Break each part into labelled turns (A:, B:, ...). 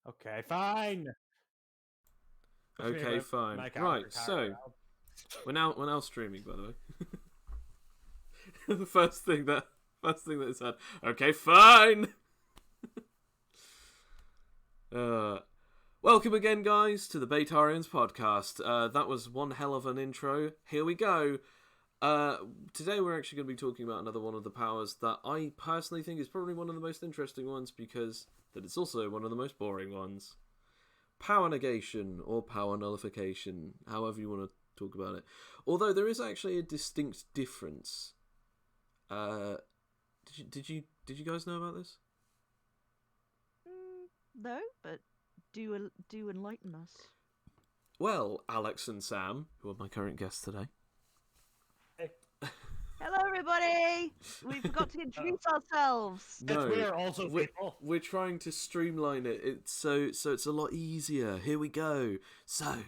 A: Okay, fine.
B: Okay, fine. Right, so we're now streaming, by the way. The first thing that it said. Okay, fine. Welcome again, guys, to the Betarians podcast. That was one hell of an intro. Here we go. Today we're actually going to be talking about another one of the powers that I personally think is probably one of the most interesting ones because that it's also one of the most boring ones. Power negation or power nullification, however you want to talk about it. Although there is actually a distinct difference. Did you guys know about this?
C: No, but do enlighten us.
B: Well, Alex and Sam, who are my current guests today.
C: Hello, everybody! We forgot to introduce ourselves.
B: No,
A: we are also people.
B: We're trying to streamline it. So it's a lot easier. Here we go. So,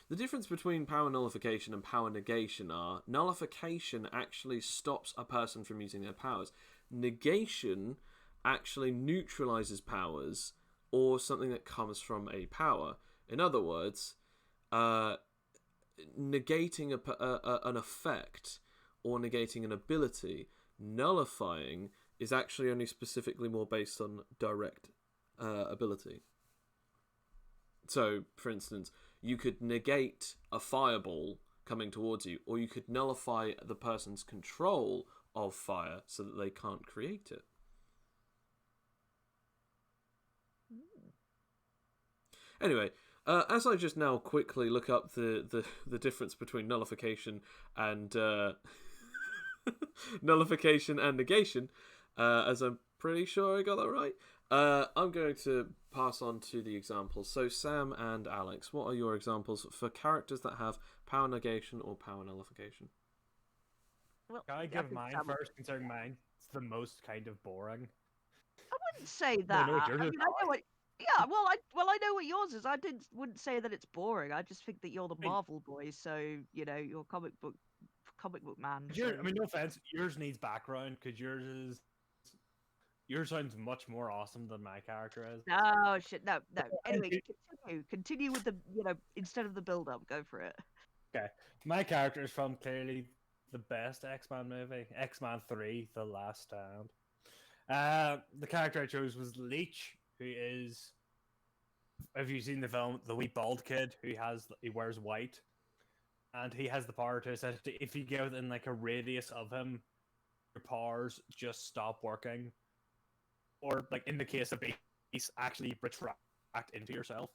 B: the difference between power nullification and power negation are nullification actually stops a person from using their powers. Negation actually neutralizes powers or something that comes from a power. In other words, negating an effect or negating an ability, nullifying is actually only specifically more based on direct ability. So, for instance, you could negate a fireball coming towards you, or you could nullify the person's control of fire so that they can't create it. Anyway, as I just now quickly look up the difference between nullification and nullification and negation, as I'm pretty sure I got that right, I'm going to pass on to the examples. So Sam and Alex, what are your examples for characters that have power negation or power nullification?
C: Well,
A: Can I give mine first, considering mine's the most kind of boring?
C: I wouldn't say that.
A: No, yours
C: I
A: is
C: mean, I know what. Yeah, I know what yours is. I wouldn't say that it's boring. I just think that you're the Marvel boy, so you're comic book man. So.
A: I mean, no offense, yours needs background because yours sounds much more awesome than my character is.
C: No shit, no. Anyway, continue with the instead of the build up, go for it.
A: Okay, my character is from clearly the best X-Men movie, X-Men 3: The Last Stand. The character I chose was Leech, who is, have you seen the film, the wee bald kid he wears white, and he has the power to essentially, if you get within like a radius of him, your powers just stop working, or like in the case of Beast, actually retract into yourself,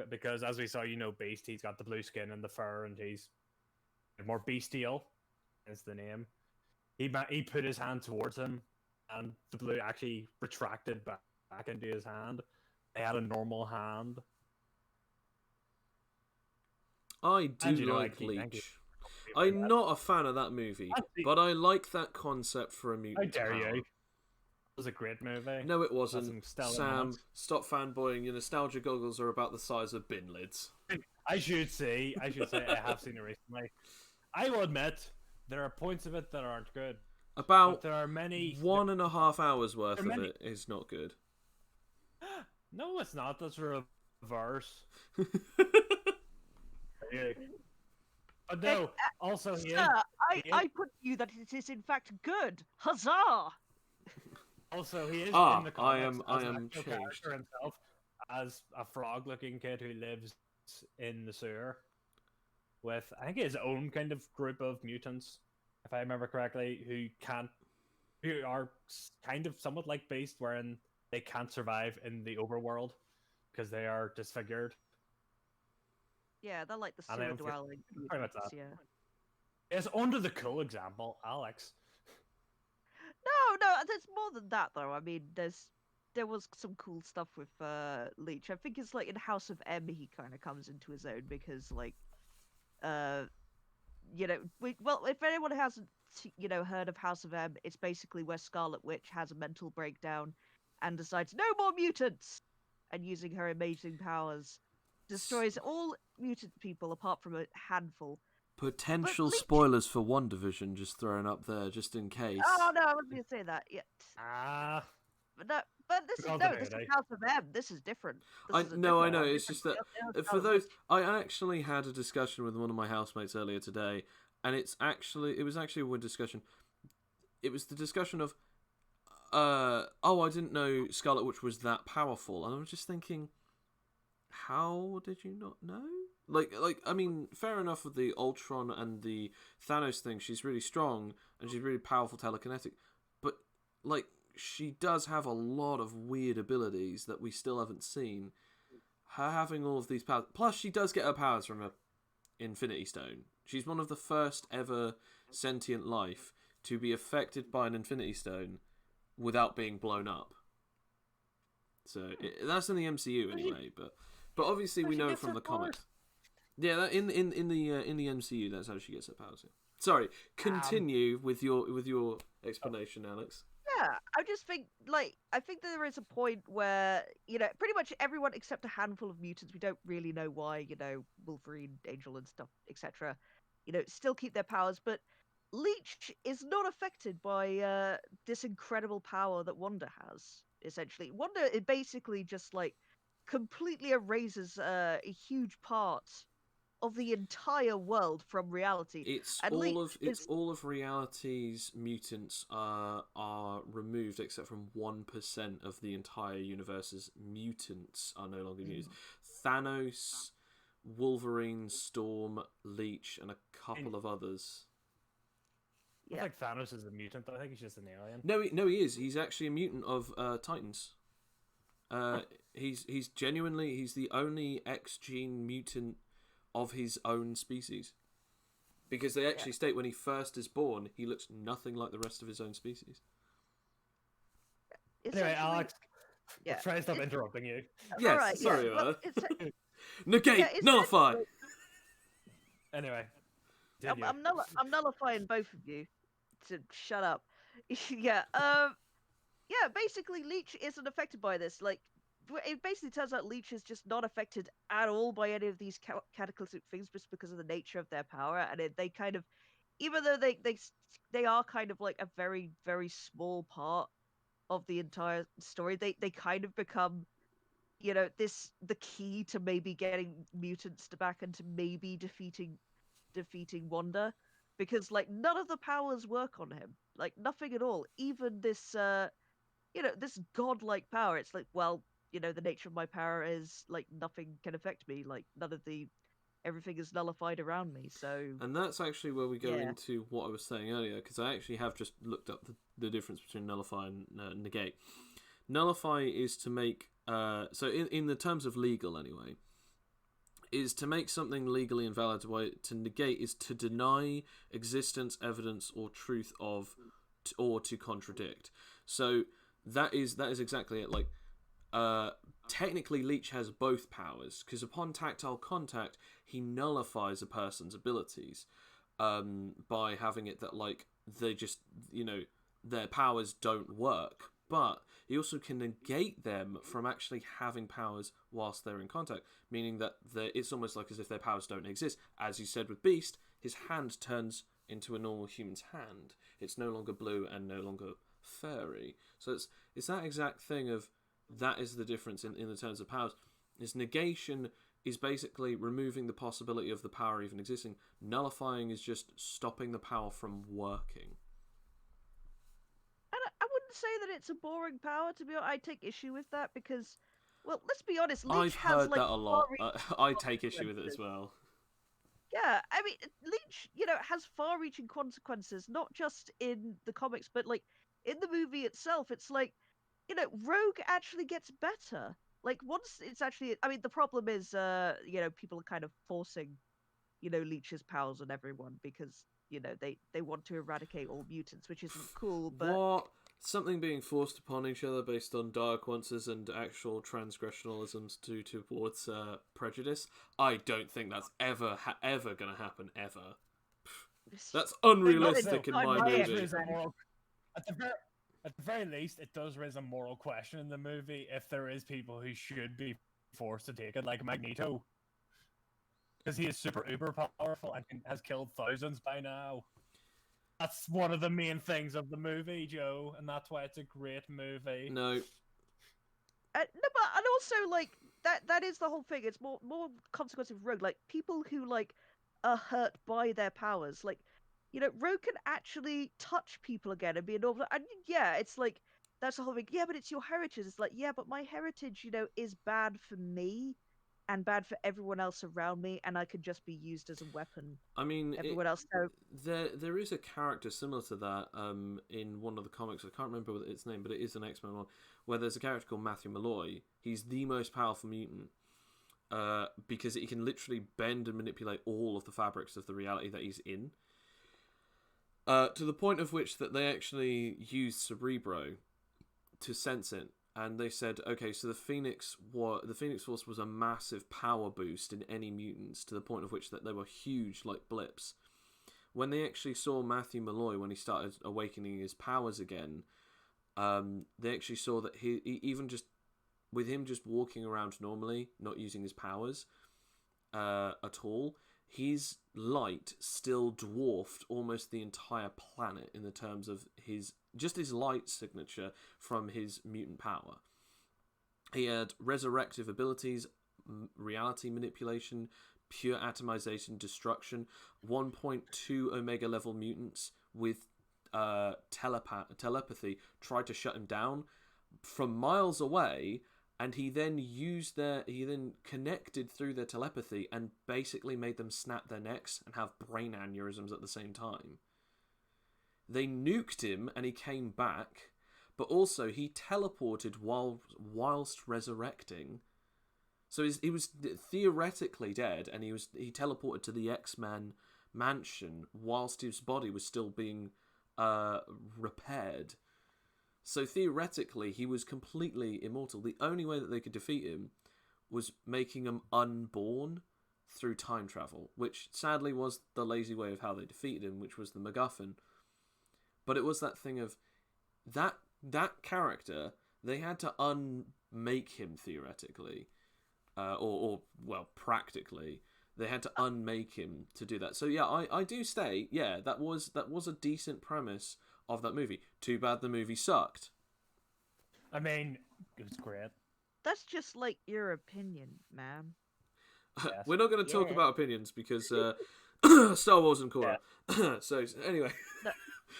A: because as we saw, Beast, he's got the blue skin and the fur, and he's more bestial, is the name. He put his hand towards him, and the blue actually retracted back into his hand. They had a normal hand.
B: I do like Leech. I'm not a fan of that movie, but I like that concept for a mutant
A: power. How dare you?
B: It
A: was a great movie.
B: No, it wasn't. Sam, stop fanboying. Your nostalgia goggles are about the size of bin lids.
A: I should say I have seen it recently. I will admit there are points of it that aren't good.
B: About
A: there are many
B: 1.5 hours worth of it is not good.
A: No, it's not. That's reverse. But no, also
C: Sir, I put you that it is in fact good. Huzzah!
A: Also, he is in the comics
B: I am changed
A: himself as a frog-looking kid who lives in the sewer with, I think, his own kind of group of mutants, if I remember correctly, who are kind of somewhat like Beast, wherein they can't survive in the overworld because they are disfigured.
C: Yeah, they're like the sewer dwelling mutants, yeah.
A: It's under the cool example, Alex.
C: No, there's more than that though. I mean, there was some cool stuff with Leech. I think it's like in House of M he kind of comes into his own because like, if anyone hasn't heard of House of M, it's basically where Scarlet Witch has a mental breakdown and decides no more mutants, and using her amazing powers destroys all mutant people apart from a handful.
B: Potential spoilers for WandaVision just thrown up there, just in case.
C: Oh no, I wasn't going to say that yet.
A: But
C: But this
A: The
C: is no, this is
A: continuity.
C: House of M. This is different. This
B: I
C: is a
B: no, I
C: different
B: know.
C: one.
B: It's just that for those, I actually had a discussion with one of my housemates earlier today, and it was actually a good discussion. It was the discussion of, oh, I didn't know Scarlet Witch was that powerful, and I was just thinking, how did you not know? Like, I mean, fair enough with the Ultron and the Thanos thing. She's really strong and she's really powerful telekinetic, but like, she does have a lot of weird abilities that we still haven't seen. Her having all of these powers, plus she does get her powers from a Infinity Stone. She's one of the first ever sentient life to be affected by an Infinity Stone without being blown up. So that's in the MCU anyway, but obviously we know from the comics. Yeah, that in the MCU, that's how she gets her powers. Sorry, continue with your explanation, Alex.
C: Yeah, I just think I think there is a point where pretty much everyone except a handful of mutants, we don't really know why, Wolverine, Angel, and stuff, etc. Still keep their powers, but Leech is not affected by this incredible power that Wanda has. Essentially, Wanda, it basically just completely erases a huge part of the entire world from reality.
B: It's
C: And
B: all
C: Leech
B: of
C: is
B: all of reality's mutants are removed, except from 1% of the entire universe's mutants are no longer mutants. Thanos, Wolverine, Storm, Leech, and a couple of others.
A: I think Thanos is a mutant. I think he's just an alien.
B: No, he is. He's actually a mutant of Titans. He's the only X gene mutant of his own species, because they actually state when he first is born, he looks nothing like the rest of his own species.
A: Anyway, Alex, try to stop interrupting you.
B: Yes,
C: right,
B: sorry
C: well,
B: about that. Negate, nullify.
A: Anyway,
C: I'm nullifying both of you to shut up. Yeah, basically Leech isn't affected by this. It basically turns out Leech is just not affected at all by any of these cataclysmic things, just because of the nature of their power. And they kind of, even though they are kind of like a very, very small part of the entire story, they kind of become, the key to maybe getting mutants to back and to maybe defeating Wanda, because none of the powers work on him, nothing at all. Even this this godlike power, it's the nature of my power is nothing can affect me, everything is nullified around me. So,
B: and that's actually where we go into what I was saying earlier, because I actually have just looked up the difference between nullify and negate. Nullify is to make so in the terms of legal anyway, is to make something legally invalid. To negate is to deny existence, evidence, or truth of, or to contradict. So that is exactly it. Technically Leech has both powers, because upon tactile contact he nullifies a person's abilities by having it that they just their powers don't work, but he also can negate them from actually having powers whilst they're in contact, meaning that it's almost like as if their powers don't exist. As you said with Beast, his hand turns into a normal human's hand. It's no longer blue and no longer furry. So it's that exact thing of, that is the difference in the terms of powers. Is negation is basically removing the possibility of the power even existing. Nullifying is just stopping the power from working.
C: And I wouldn't say that it's a boring power, to be honest. I take issue with that because, well, let's be honest, Leech
B: I've heard
C: has
B: that a lot. I take issue with it as well.
C: Yeah, I mean, Leech, has far-reaching consequences, not just in the comics, but in the movie itself. It's Rogue actually gets better. Once it's actually, I mean, the problem is, people are kind of forcing, Leech's powers on everyone because, they want to eradicate all mutants, which isn't cool. But
B: what? Something being forced upon each other based on dire quances and actual transgressionalisms towards prejudice? I don't think that's ever going to happen ever. That's unrealistic in my movie.
A: At the very least, it does raise a moral question in the movie if there is people who should be forced to take it, like Magneto. Because he is super uber powerful and has killed thousands by now. That's one of the main things of the movie, Joe, and that's why it's a great movie.
B: No.
C: No, but and also like that is the whole thing. It's more consequence of Rogue. Like people who like are hurt by their powers. Like Rogue can actually touch people again and be normal. And yeah, it's like that's the whole thing. Yeah, but it's your heritage. It's like yeah, but my heritage, is bad for me and bad for everyone else around me, and I could just be used as a weapon.
B: I mean,
C: Everyone else. So
B: there is a character similar to that in one of the comics. I can't remember its name, but it is an X-Men one where there's a character called Matthew Malloy. He's the most powerful mutant because he can literally bend and manipulate all of the fabrics of the reality that he's in. To the point of which that they actually used Cerebro to sense it, and they said, okay, so the Phoenix Force was a massive power boost in any mutants, to the point of which that they were huge, like blips. When they actually saw Matthew Malloy when he started awakening his powers again, they actually saw that he even just with him just walking around normally, not using his powers at all, his light still dwarfed almost the entire planet in the terms of his light signature from his mutant power. He had resurrective abilities, reality manipulation, pure atomization, destruction, 1.2 Omega level mutants with telepathy tried to shut him down from miles away, and he then connected through their telepathy and basically made them snap their necks and have brain aneurysms at the same time. They nuked him and he came back, but also he teleported whilst resurrecting. So he was theoretically dead, and he teleported to the X-Men mansion whilst his body was still being repaired. So theoretically, he was completely immortal. The only way that they could defeat him was making him unborn through time travel, which sadly was the lazy way of how they defeated him, which was the MacGuffin. But it was that thing of that character, they had to unmake him theoretically, or practically. They had to unmake him to do that. So yeah, I do say, yeah, that was a decent premise of that movie. Too bad the movie sucked.
A: I mean, it was great.
C: that's just like your opinion, man.
A: Yes.
B: We're not going to talk
C: Yeah.
B: about opinions because Star Wars and Korra.
A: Yeah.
B: So anyway,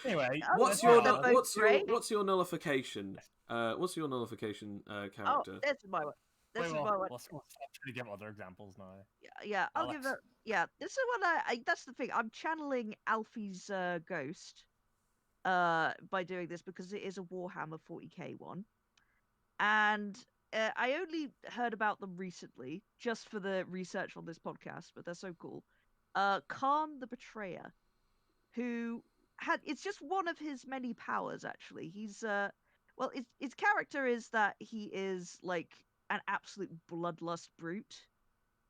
A: Anyway,
B: what's
C: yeah,
B: your
C: they're both great.
B: what's your nullification? What's your nullification character?
C: Oh, this is my one. This is my one.
A: We'll stop trying to give other examples now.
C: Yeah, I'll
A: Alex.
C: give it. Yeah, this is what that's the thing. I'm channeling Alfie's ghost by doing this because it is a Warhammer 40k one, and I only heard about them recently just for the research on this podcast, but they're so cool. Khan the Betrayer, who it's just one of his many powers actually. He's well, his character is that he is like an absolute bloodlust brute.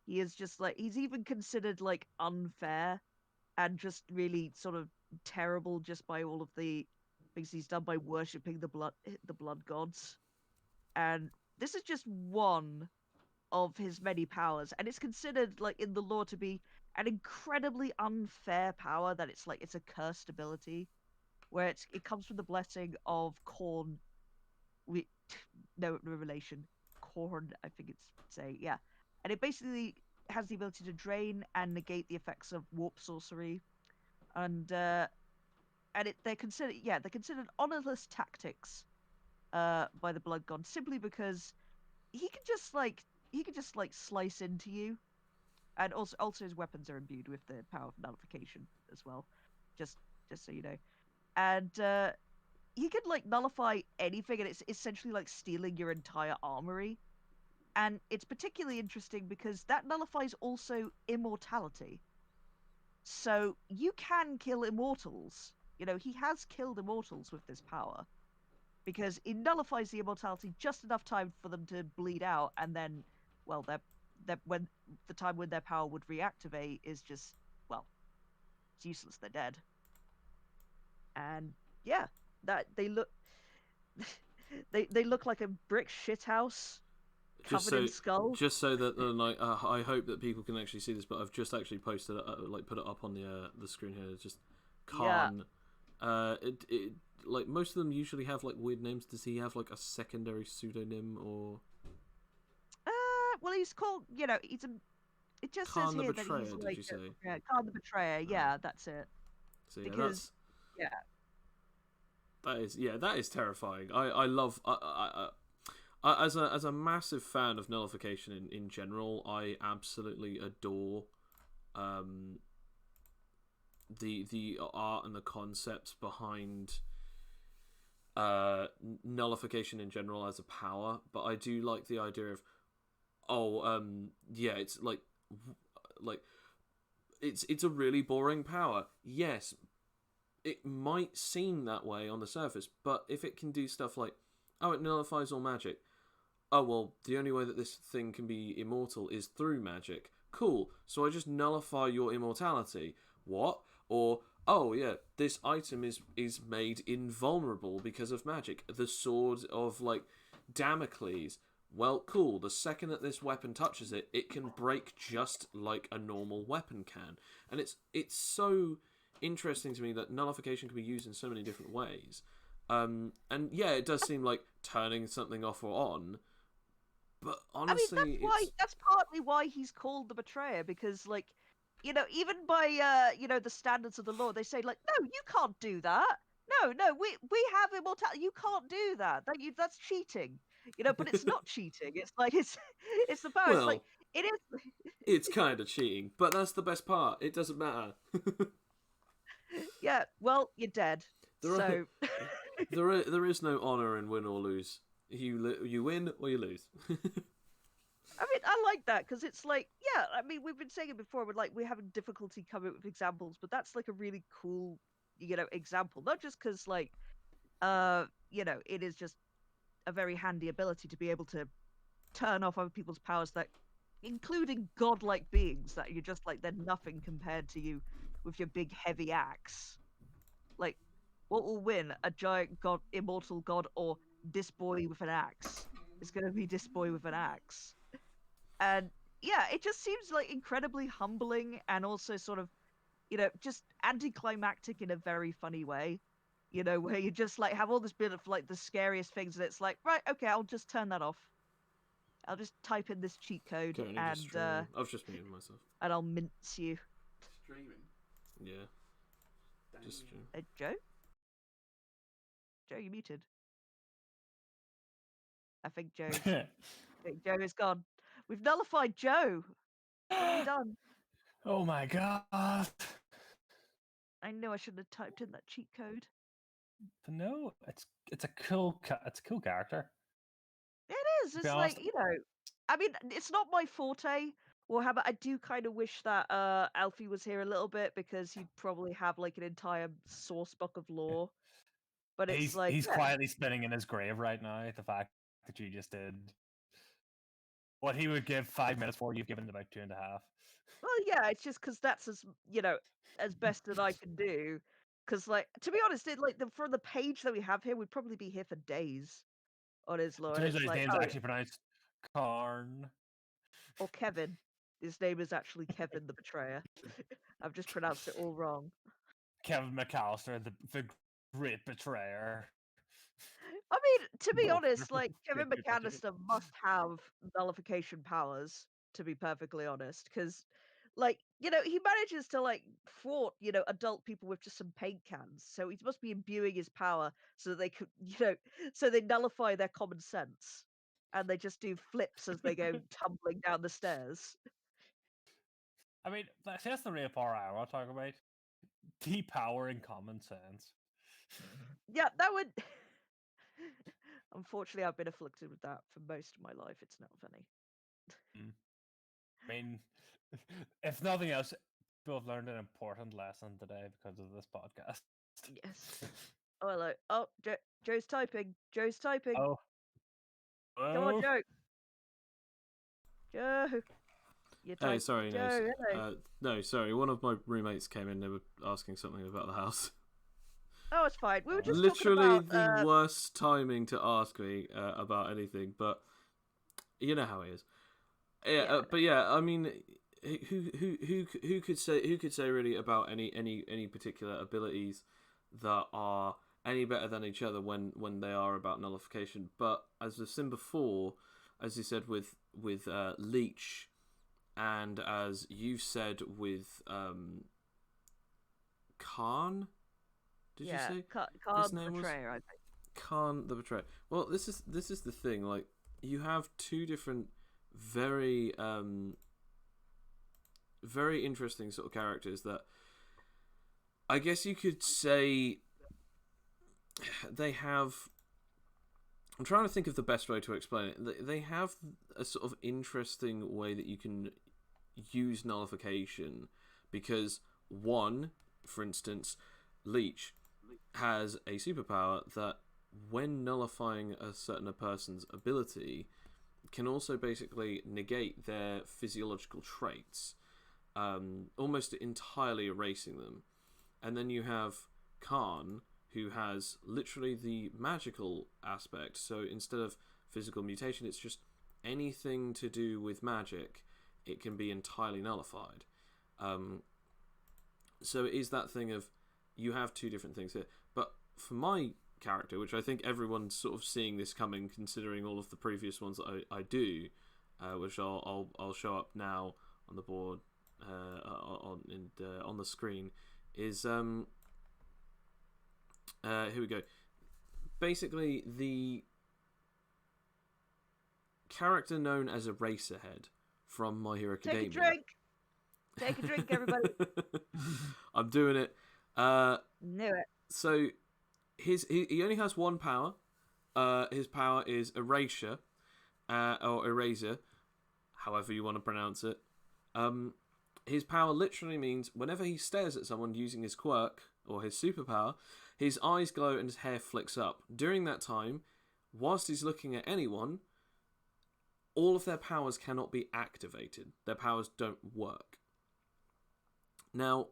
C: He is just like he's even considered like unfair and just really sort of terrible just by all of the things he's done by worshipping the blood gods. And this is just one of his many powers, and it's considered like in the lore to be an incredibly unfair power, that it's like it's a cursed ability where it comes from the blessing of Korn. We no relation. Korn, I think it's say, yeah. And it basically has the ability to drain and negate the effects of warp sorcery, and they're considered honorless tactics by the blood god, simply because he can just like slice into you, and also his weapons are imbued with the power of nullification as well, just so you know. And he can like nullify anything, and it's essentially like stealing your entire armory. And it's particularly interesting because that nullifies also immortality. So you can kill immortals. He has killed immortals with this power, because it nullifies the immortality just enough time for them to bleed out, and then, well, when the time when their power would reactivate is just, well, it's useless. They're dead. And yeah, that they look they look like a brick shithouse covered in skulls.
B: Just so that like I hope that people can actually see this, but I've just actually posted it, like put it up on the screen here. It's just Khan. Yeah. It like most of them usually have like weird names. Does he have like a secondary pseudonym or?
C: well, he's called. It just says
B: Khan the
C: here that he's
B: Betrayer, did
C: like
B: you say?
C: Khan the Betrayer. Yeah, that's it.
B: So yeah,
C: Because yeah,
B: that is terrifying. I love as a massive fan of nullification in general, I absolutely adore the art and the concepts behind nullification in general as a power. But I do like the idea of it's like it's a really boring power. Yes, it might seem that way on the surface, but if it can do stuff like, oh, it nullifies all magic. Oh, well, the only way that this thing can be immortal is through magic. Cool, so I just nullify your immortality. What? Or, oh, yeah, this item is made invulnerable because of magic. The sword of, like, Damocles. Well, cool, the second that this weapon touches it, it can break just like a normal weapon can. And it's so interesting to me that nullification can be used in so many different ways. And yeah, it does seem like turning something off or on, but honestly,
C: I mean that's partly why he's called the Betrayer, because like, even by the standards of the law, they say like, no, you can't do that. No, we have immortality. You can't do that. That's cheating. But it's not cheating. It's like it's the power. It's like
B: well,
C: it is.
B: it's kind of cheating, but that's the best part. It doesn't matter.
C: Yeah. Well, you're dead.
B: There are,
C: So
B: there is no honor in win or lose. You win or you lose.
C: I mean, I like that because it's like, yeah, I mean, we've been saying it before, but like we're having difficulty coming up with examples, but that's like a really cool, example. Not just because like, it is just a very handy ability to be able to turn off other people's powers that, including godlike beings, that you're just like they're nothing compared to you with your big heavy axe. Like, what will win, a giant god, immortal god, or this boy with an axe? It's gonna be this boy with an axe. And yeah, it just seems like incredibly humbling and also sort of, just anticlimactic in a very funny way. Where you just like have all this bit of like the scariest things, and it's like, right, okay, I'll just turn that off. I'll just type in this cheat code
B: I've just muted myself.
C: and I'll mince you.
D: Streaming.
B: Yeah.
D: Damn
B: Just
D: you.
B: stream.
C: Joe? Joe, you muted. I think Joe is gone. We've nullified Joe. What have we done?
A: Oh my god!
C: I knew I shouldn't have typed in that cheat code.
A: But no, it's a cool character.
C: It is.
A: To be
C: It's
A: honest,
C: like, I mean, it's not my forte. Warhammer. I do kind of wish that Alfie was here a little bit because he'd probably have like an entire source book of lore. But it's like,
A: he's
C: yeah.
A: quietly spinning in his grave right now. The fact that you just did what he would give 5 minutes for, you've given about 2.5.
C: Well, yeah, it's just because that's as best as I can do. Because, like, to be honest, for the page that we have here, we'd probably be here for days on his lore. And
A: Turns out
C: it's
A: his
C: like,
A: name's
C: oh,
A: actually pronounced Karn.
C: or Kevin. His name is actually Kevin the Betrayer. I've just pronounced it all wrong.
A: Kevin McAllister, the great betrayer.
C: I mean, to be
A: No,
C: honest, like Kevin
A: great betrayer.
C: McAllister must have nullification powers, to be perfectly honest, because, like, he manages to like thwart, adult people with just some paint cans. So he must be imbuing his power so that they could, so they nullify their common sense, and they just do flips as they go tumbling down the stairs.
A: I mean, that's the real power I want to talk about. Depowering common sense.
C: Yeah, that would. Unfortunately, I've been afflicted with that for most of my life. It's not funny.
A: I mean, if nothing else, people have learned an important lesson today because of this podcast.
C: Yes. Oh, hello. Oh, Joe's typing. Joe's typing.
A: Oh.
C: Come on, Joe. Joe. You
B: Hey,
C: type.
B: sorry,
C: Joe, hello.
B: no, sorry. One of my roommates came in. They were asking something about the house.
C: Oh, it's fine. We were just
B: Literally
C: talking about,
B: the worst timing to ask me about anything, but you know how it is. Yeah, but yeah, I mean, who could say really about any particular abilities that are any better than each other when they are about nullification? But as I've seen before, as you said with Leech, and as you've said with Khan. Did you say
C: Khan the
B: name was
C: Betrayer? I think.
B: Khan the Betrayer? Well, this is the thing. Like, you have two different very very interesting sort of characters that I guess you could say they have. I'm trying to think of the best way to explain it. They have a sort of interesting way that you can use nullification, because one, for instance, Leech has a superpower that, when nullifying a certain person's ability, can also basically negate their physiological traits, almost entirely erasing them. And then you have Khan, who has literally the magical aspect. So instead of physical mutation, it's just anything to do with magic. It can be entirely nullified. So it is that thing of, you have two different things here. But for my character, which I think everyone's sort of seeing this coming, considering all of the previous ones that I do, which I'll show up now on the board, on the screen, is here we go. Basically, the character known as Eraserhead from My Hero Academia.
C: Take a drink, everybody.
B: I'm doing it.
C: Knew it.
B: So he only has one power. His power is Erasure, or Eraser, however you want to pronounce it. His power literally means whenever he stares at someone using his quirk or his superpower, his eyes glow and his hair flicks up. During that time, whilst he's looking at anyone, all of their powers cannot be activated. Their powers don't work. Now,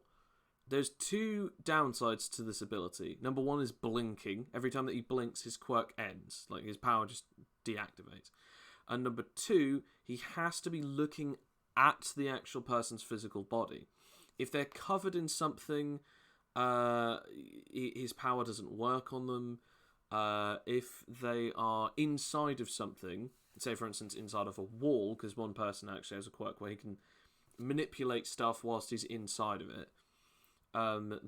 B: there's two downsides to this ability. Number one is blinking. Every time that he blinks, his quirk ends. Like, his power just deactivates. And number two, he has to be looking at the actual person's physical body. If they're covered in something, his power doesn't work on them. If they are inside of something, say for instance inside of a wall, because one person actually has a quirk where he can manipulate stuff whilst he's inside of it,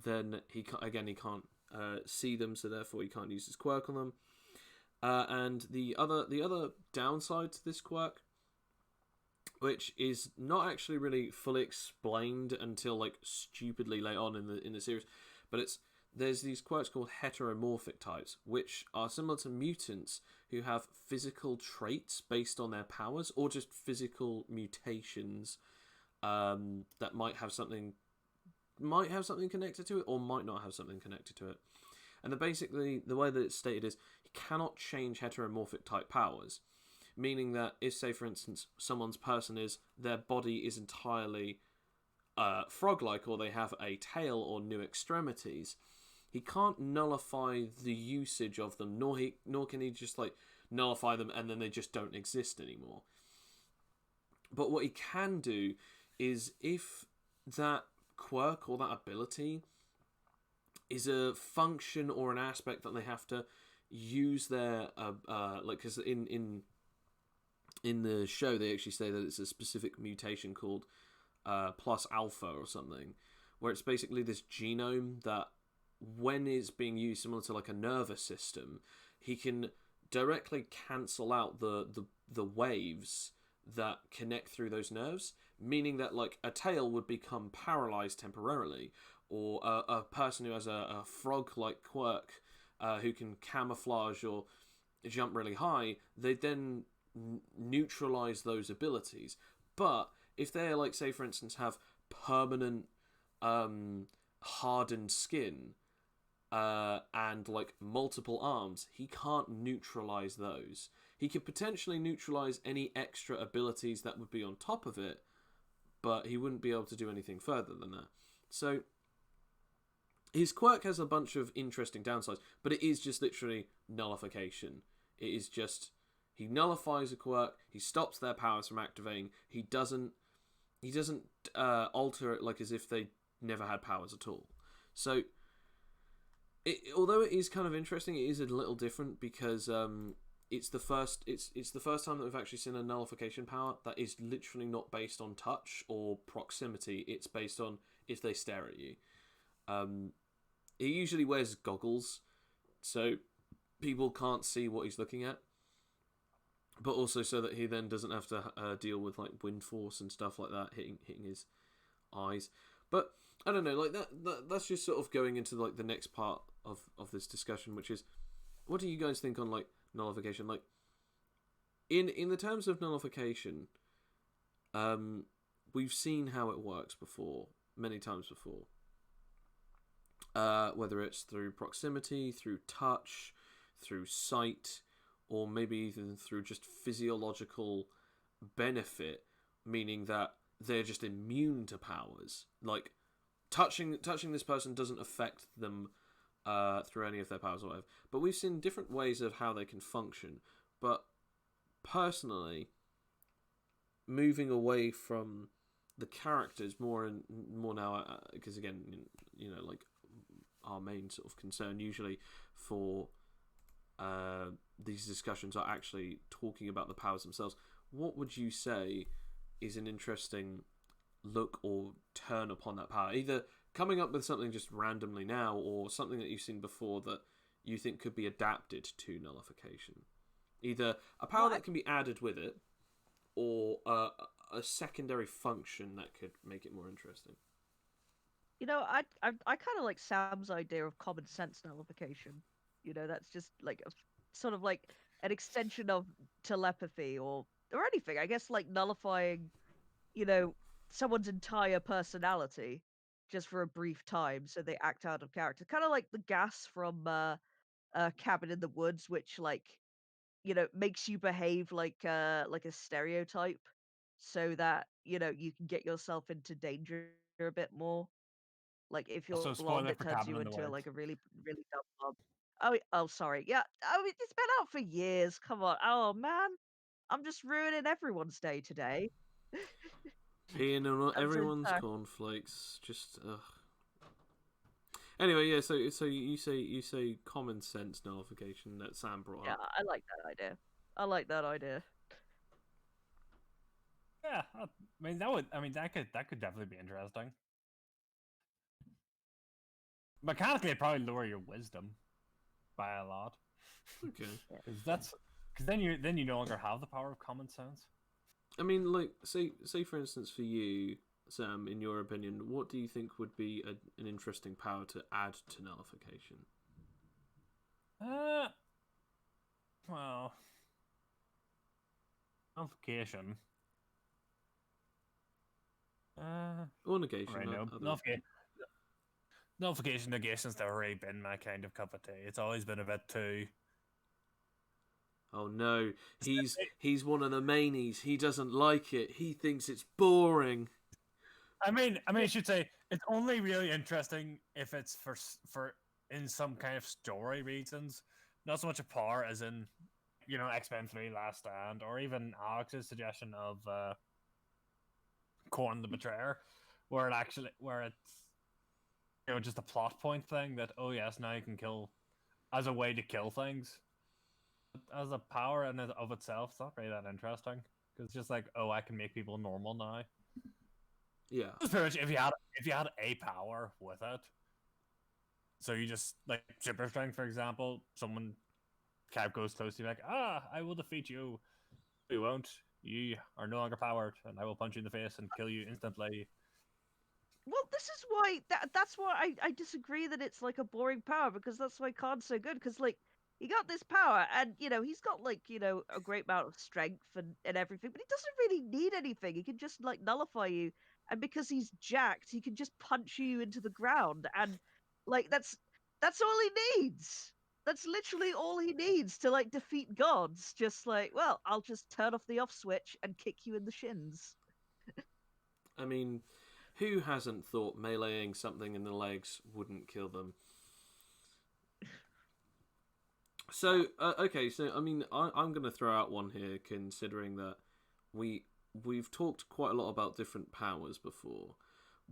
B: then he can't see them, so therefore he can't use his quirk on them. And the other downside to this quirk, which is not actually really fully explained until like stupidly late on in the series, but there's these quirks called heteromorphic types, which are similar to mutants who have physical traits based on their powers, or just physical mutations that might have something connected to it, or might not have something connected to it. And basically the way that it's stated is, you cannot change heteromorphic type powers. Meaning that if, say, for instance, someone's their body is entirely frog-like, or they have a tail or new extremities, he can't nullify the usage of them, nor can he just like nullify them and then they just don't exist anymore. But what he can do is, if that quirk or that ability is a function or an aspect that they have to use their like, because in the show, they actually say that it's a specific mutation called plus alpha or something, where it's basically this genome that, when it's being used similar to like a nervous system, he can directly cancel out the waves that connect through those nerves, meaning that like a tail would become paralyzed temporarily, or a person who has a frog-like quirk who can camouflage or jump really high, they then neutralize those abilities. But if they're like, say for instance, have permanent hardened skin and like multiple arms, he can't neutralize those. He could potentially neutralize any extra abilities that would be on top of it, but he wouldn't be able to do anything further than that. So his quirk has a bunch of interesting downsides, but it is just literally nullification. It is just, he nullifies a quirk, he stops their powers from activating, he doesn't alter it like as if they never had powers at all. So although it is kind of interesting, it is a little different, because it's the first time that we've actually seen a nullification power that is literally not based on touch or proximity. It's based on if they stare at you. He usually wears goggles, so people can't see what he's looking at, but also so that he then doesn't have to deal with like wind force and stuff like that hitting his eyes. But I don't know, like that's just sort of going into like the next part of this discussion, which is, what do you guys think on like nullification? Like in the terms of nullification, we've seen how it works before, many times before. Whether it's through proximity, through touch, through sight, or maybe even through just physiological benefit, meaning that they're just immune to powers. Like touching this person doesn't affect them through any of their powers or whatever. But we've seen different ways of how they can function. But personally, moving away from the characters more now, because again, you know, like our main sort of concern usually for these discussions are actually talking about the powers themselves. What would you say is an interesting look or turn upon that power? Either coming up with something just randomly now, or something that you've seen before that you think could be adapted to nullification. Either a power that can be added with it, or a secondary function that could make it more interesting.
C: You know, I kind of like Sam's idea of common sense nullification. You know, that's just like sort of like an extension of telepathy or anything. I guess like nullifying, you know, someone's entire personality just for a brief time, so they act out of character. Kind of like the gas from Cabin in the Woods, which like, you know, makes you behave like a stereotype, so that you know you can get yourself into danger a bit more. Like if you're
A: Also,
C: blonde,
A: spoiler
C: it
A: for
C: turns
A: Cabin
C: you
A: in the
C: into
A: Woods.
C: like a really dumb blonde. Oh, sorry. Yeah, I mean it's been out for years. Come on. Oh man, I'm just ruining everyone's day today.
B: Peeing on
C: I'm so
B: everyone's
C: sorry.
B: cornflakes. Just ugh. Anyway, yeah. So you say common sense nullification that Sam brought
C: Yeah,
B: up.
C: I like that idea. I like that idea.
A: Yeah, I mean that would. I mean that could definitely be interesting. Mechanically, it'd probably lower your wisdom by a lot,
B: Okay.
A: because then you no longer have the power of common sense.
B: I mean, like, say for instance, for you, Sam, in your opinion, what do you think would be an interesting power to add to nullification?
A: Well, nullification.
B: Or negation?
A: Right, no,
B: Other.
A: nullification, negation's never really been my kind of cup of tea. It's always been a bit too.
B: Oh no, he's one of the mainies. He doesn't like it. He thinks it's boring.
A: I should say it's only really interesting if it's for in some kind of story reasons, not so much a power as in, you know, X-Men 3 Last Stand, or even Alex's suggestion of Corn the Betrayer, where it's, you know, just a plot point thing that, oh yes, now you can kill as a way to kill things. As a power in of itself, it's not really that interesting, because it's just like, oh, I can make people normal now.
B: Yeah.
A: It's pretty much if you had a power with it, so you just like super strength, for example, someone Cap goes close to you like, I will defeat you. You won't. You are no longer powered, and I will punch you in the face and kill you instantly.
C: Well, this is why that's why I disagree that it's like a boring power, because that's why Khan's so good, because like he got this power and you know he's got like, you know, a great amount of strength and everything, but he doesn't really need anything. He can just like nullify you, and because he's jacked, he can just punch you into the ground, and like that's all he needs. That's literally all he needs to like defeat gods. Just like, well, I'll just turn off the off switch and kick you in the shins.
B: I mean, who hasn't thought meleeing something in the legs wouldn't kill them? So, okay, so I mean, I'm going to throw out one here, considering that we've talked quite a lot about different powers before.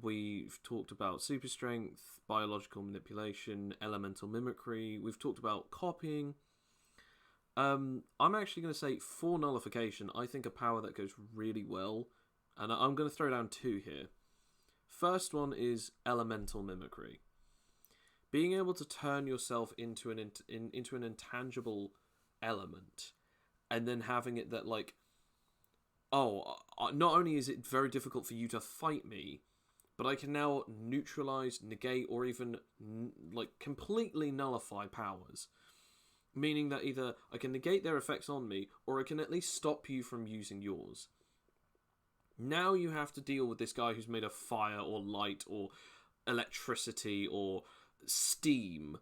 B: We've talked about super strength, biological manipulation, elemental mimicry. We've talked about copying. I'm actually going to say for nullification, I think a power that goes really well, and I'm going to throw down two here. First one is elemental mimicry. Being able to turn yourself into into an intangible element, and then having it that like, not only is it very difficult for you to fight me, but I can now neutralize, negate, or even like completely nullify powers. Meaning that either I can negate their effects on me, or I can at least stop you from using yours. Now you have to deal with this guy who's made of fire, or light, or electricity, or steam,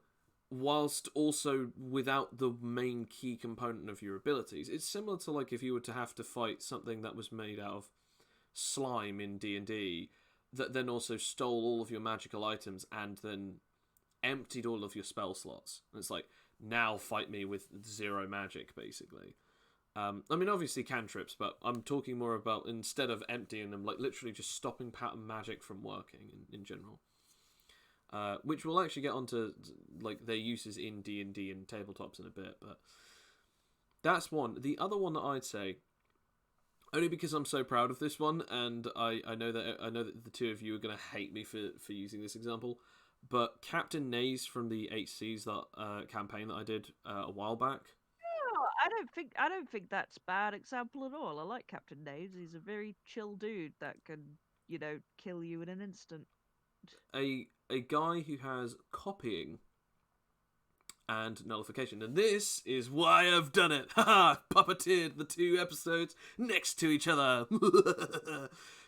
B: whilst also without the main key component of your abilities. It's similar to like if you were to have to fight something that was made out of slime in D&D, that then also stole all of your magical items and then emptied all of your spell slots. And it's like, now fight me with zero magic, basically. I mean, obviously cantrips, but I'm talking more about, instead of emptying them, like literally just stopping pattern magic from working in general. Which we'll actually get onto like their uses in D&D and tabletops in a bit, but that's one. The other one that I'd say, only because I'm so proud of this one, and I know that the two of you are going to hate me for using this example, but Captain Naze from the HC's campaign that I did a while back.
C: Oh, I don't think that's a bad example at all. I like Captain Naves. He's a very chill dude that can, kill you in an instant.
B: A guy who has copying and nullification, and this is why I've done it. Haha, puppeteered the two episodes next to each other.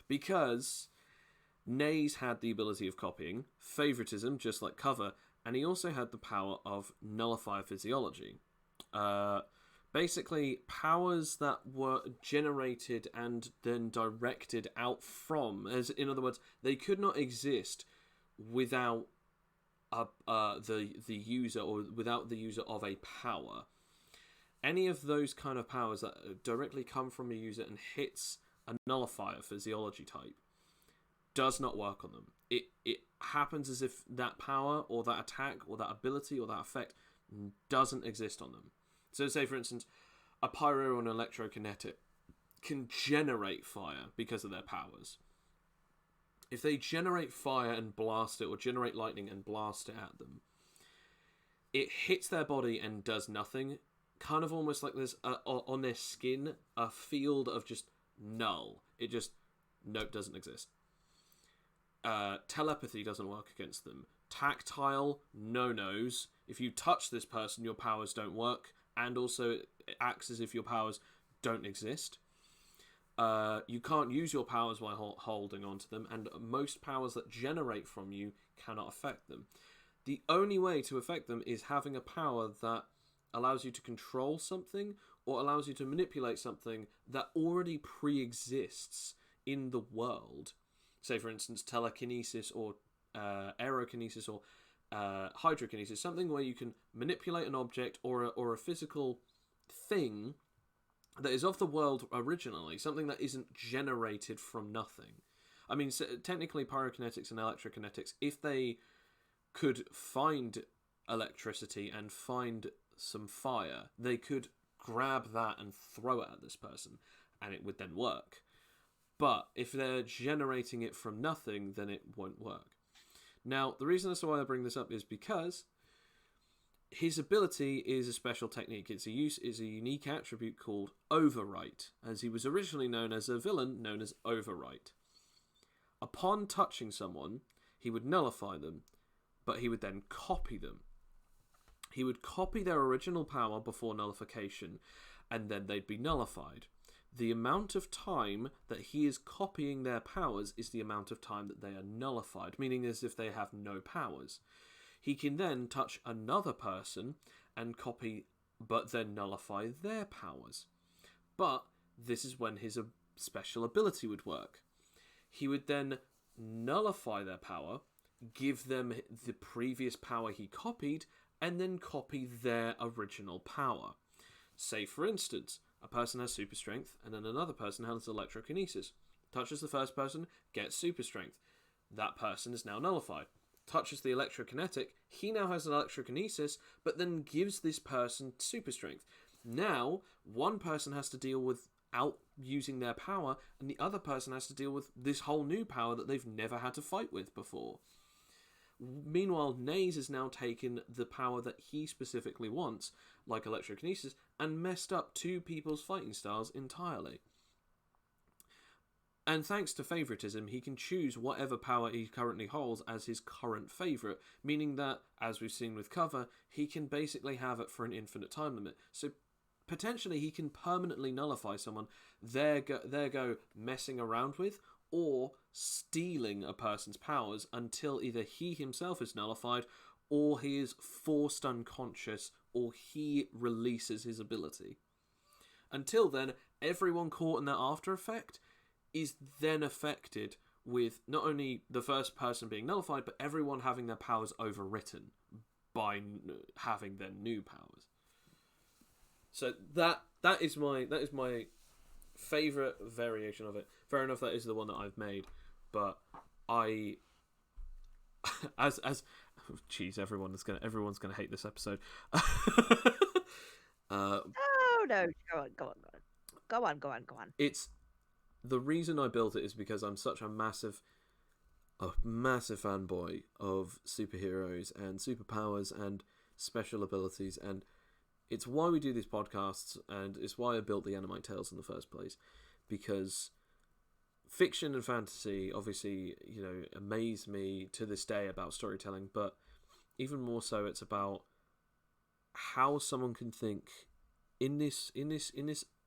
B: Because Naze had the ability of copying, favoritism, just like Cover, and he also had the power of nullify physiology. Basically, powers that were generated and then directed out from, as in other words, they could not exist without the user, or without the user of a power. Any of those kind of powers that directly come from a user and hits a nullifier physiology type does not work on them. It happens as if that power or that attack or that ability or that effect doesn't exist on them. So say, for instance, a pyro or an electrokinetic can generate fire because of their powers. If they generate fire and blast it, or generate lightning and blast it at them, it hits their body and does nothing. Kind of almost like there's on their skin a field of just null. It just, nope, doesn't exist. Telepathy doesn't work against them. Tactile, no-nos. If you touch this person, your powers don't work. And also it acts as if your powers don't exist. You can't use your powers while holding onto them, and most powers that generate from you cannot affect them. The only way to affect them is having a power that allows you to control something, or allows you to manipulate something that already pre-exists in the world. Say, for instance, telekinesis, or aerokinesis, or hydrokinesis, something where you can manipulate an object or a physical thing that is of the world originally, something that isn't generated from nothing. I mean, so technically pyrokinetics and electrokinetics, if they could find electricity and find some fire, they could grab that and throw it at this person, and it would then work. But if they're generating it from nothing, then it won't work. Now, the reason as to why I bring this up is because his ability is a special technique. It's a unique attribute called Overwrite, as he was originally known as a villain known as Overwrite. Upon touching someone, he would nullify them, but he would then copy them. He would copy their original power before nullification, and then they'd be nullified. The amount of time that he is copying their powers is the amount of time that they are nullified, meaning as if they have no powers. He can then touch another person and copy, but then nullify their powers. But this is when his special ability would work. He would then nullify their power, give them the previous power he copied, and then copy their original power. Say, for instance, a person has super strength, and then another person has electrokinesis. Touches the first person, gets super strength. That person is now nullified. Touches the electrokinetic, he now has an electrokinesis, but then gives this person super strength. Now, one person has to deal without using their power, and the other person has to deal with this whole new power that they've never had to fight with before. Meanwhile, Naze has now taken the power that he specifically wants, like electrokinesis, and messed up two people's fighting styles entirely. And thanks to favoritism, he can choose whatever power he currently holds as his current favourite, meaning that, as we've seen with Cover, he can basically have it for an infinite time limit. So potentially he can permanently nullify someone, there go messing around with, or stealing a person's powers until either he himself is nullified, or he is forced unconscious, or he releases his ability. Until then, everyone caught in that after effect is then affected with not only the first person being nullified, but everyone having their powers overwritten by having their new powers. So that is my favourite variation of it. Fair enough, that is the one that I've made, but I jeez, everyone's gonna hate this episode.
C: Oh no, go on.
B: It's the reason I built it is because I'm such a massive fanboy of superheroes and superpowers and special abilities, and it's why we do these podcasts, and it's why I built the Animite Tales in the first place, because fiction and fantasy obviously, amaze me to this day about storytelling, but even more so it's about how someone can think in this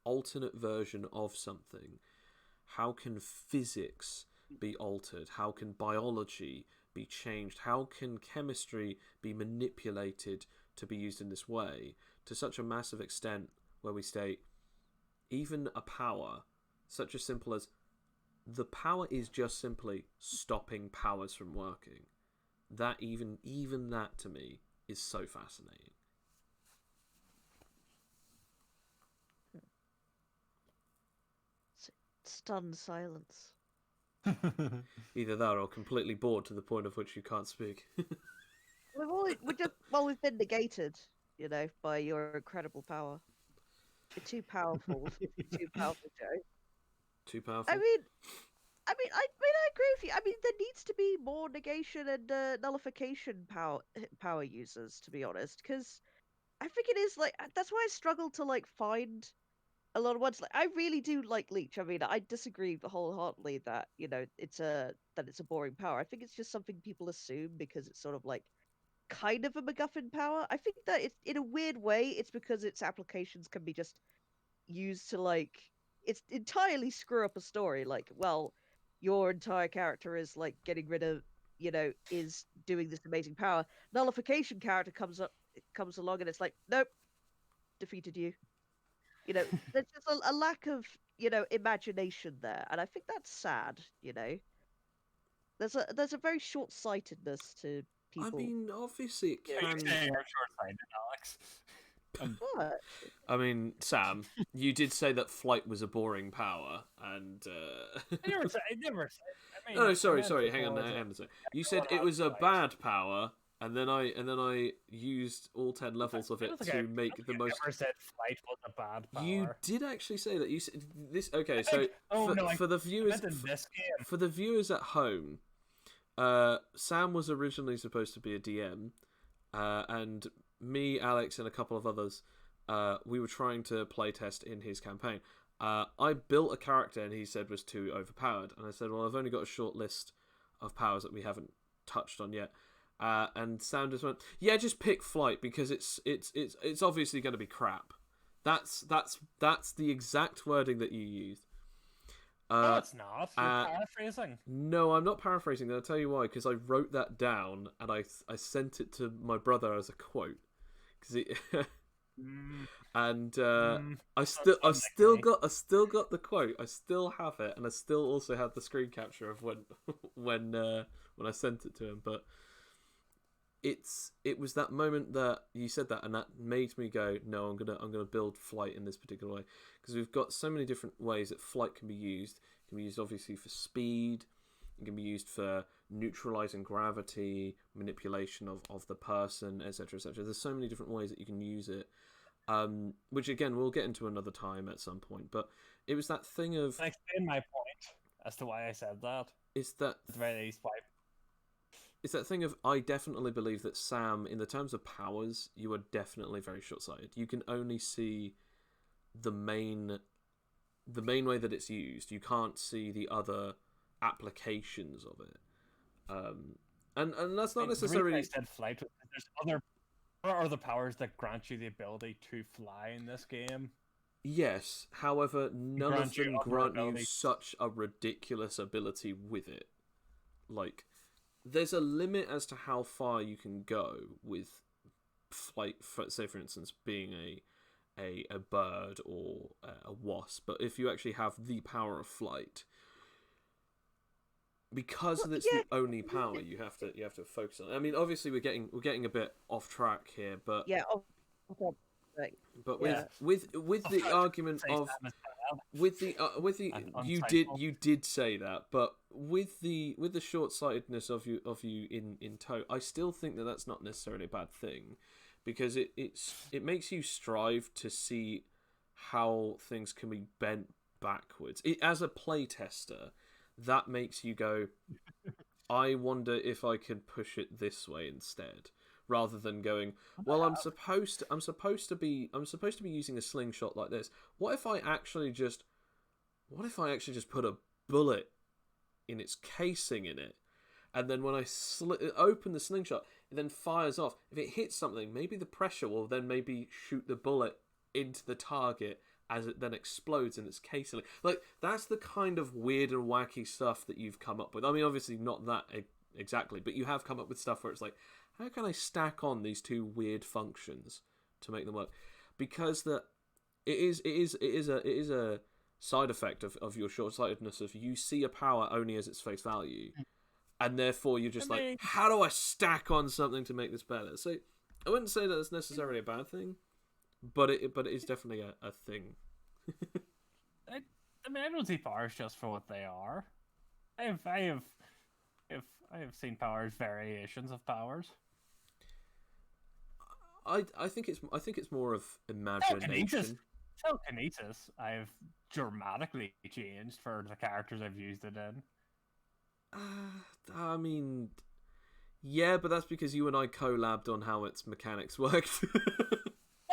B: alternate version of something. How can physics be altered? How can biology be changed? How can chemistry be manipulated to be used in this way to such a massive extent where we state even a power such as simple as the power is just simply stopping powers from working. That even that to me is so fascinating.
C: Stunned silence.
B: Either that or completely bored to the point of which you can't speak.
C: We've been negated, by your incredible power. You're too powerful. Too powerful, Joe.
B: Too powerful?
C: I mean, I agree with you. I mean, there needs to be more negation and nullification power users, to be honest, because I think it is that's why I struggle to find a lot of ones. I really do like Leech. I mean, I disagree wholeheartedly that it's a boring power. I think it's just something people assume because it's sort of kind of a MacGuffin power. I think that it's in a weird way. It's because its applications can be just used to it's entirely screw up a story. Your entire character is getting rid of is doing this amazing power. Nullification character comes along and it's nope, defeated you. There's just a lack of imagination there, and I think that's sad. There's a very short-sightedness to people.
B: I mean, obviously it
A: Are
B: can.
A: you saying you're short-sighted, Alex?
C: What?
B: I mean, Sam, you did say that flight was a boring power, and
A: I never said. I mean,
B: no, sorry. Hang on a second. You said it was a bad power, and then I used all 10 levels of it to make the most.
A: I never said flight was a bad power.
B: You did actually say that. You said this. Okay, so for the viewers, for the viewers at home, Sam was originally supposed to be a DM, and me, Alex, and a couple of others, we were trying to playtest in his campaign. I built a character, and he said was too overpowered, and I said, "Well, I've only got a short list of powers that we haven't touched on yet." And Sam just went, "Yeah, just pick flight because it's obviously going to be crap." That's the exact wording that you used.
A: No, it's not. You're paraphrasing.
B: No, I'm not paraphrasing. I'll tell you why. Because I wrote that down and I sent it to my brother as a quote. And I've still got the quote. I still have it, and I still also have the screen capture of when I sent it to him. But it was that moment that you said that, and that made me go, no, I'm gonna build flight in this particular way, because we've got so many different ways that flight can be used. It can be used obviously for speed. It can be used for neutralizing gravity, manipulation of the person, etc., etc. There's so many different ways that you can use it, Which again we'll get into another time at some point. But it was that thing of
A: I explain my point as to why I said that.
B: it's that
A: At the very least, why.
B: it's that thing of I definitely believe that Sam, in the terms of powers, you are definitely very short-sighted. You can only see the main way that it's used. You can't see the other applications of it. And that's not
A: The reason I
B: necessarily
A: said flight was that there are other powers that grant you the ability to fly in this game.
B: yes. However, none of
A: Grant you
B: them
A: other
B: grant you
A: abilities.
B: such a ridiculous ability with it. Like, there's a limit as to how far you can go with flight. Say, for instance, being a bird or a wasp. But if you actually have the power of flight, because it's
C: yeah.
B: the only power, you have to focus on it. I mean, obviously we're getting a bit off track here, but
C: Yeah. Oh, right.
B: but
C: Yeah.
B: with the argument of with the
A: And
B: you
A: unsightful.
B: did say that, but with the short-sightedness of you in tow, I still think that that's not necessarily a bad thing, because it makes you strive to see how things can be bent backwards. As a playtester, that makes you go, I wonder if I could push it this way instead, rather than going, well, I'm supposed to be using a slingshot like this. What if I actually just put a bullet in its casing in it, and then when I open the slingshot, it then fires off. If it hits something, maybe the pressure will then maybe shoot the bullet into the target as it then explodes in its casing. Like, that's the kind of weird and wacky stuff that you've come up with. I mean, obviously not that exactly, but you have come up with stuff where it's like, how can I stack on these two weird functions to make them work? Because it is a side effect of your short-sightedness. If you see a power only as its face value, and therefore you're just like, how do I stack on something to make this better? So I wouldn't say that it's necessarily a bad thing, but it is definitely a thing.
A: I mean, I don't see powers just for what they are. I have seen powers, variations of powers.
B: I think it's more of imagination.
A: Telekinesis, I've dramatically changed for the characters I've used it in.
B: I mean, yeah, but that's because you and I collabed on how its mechanics worked.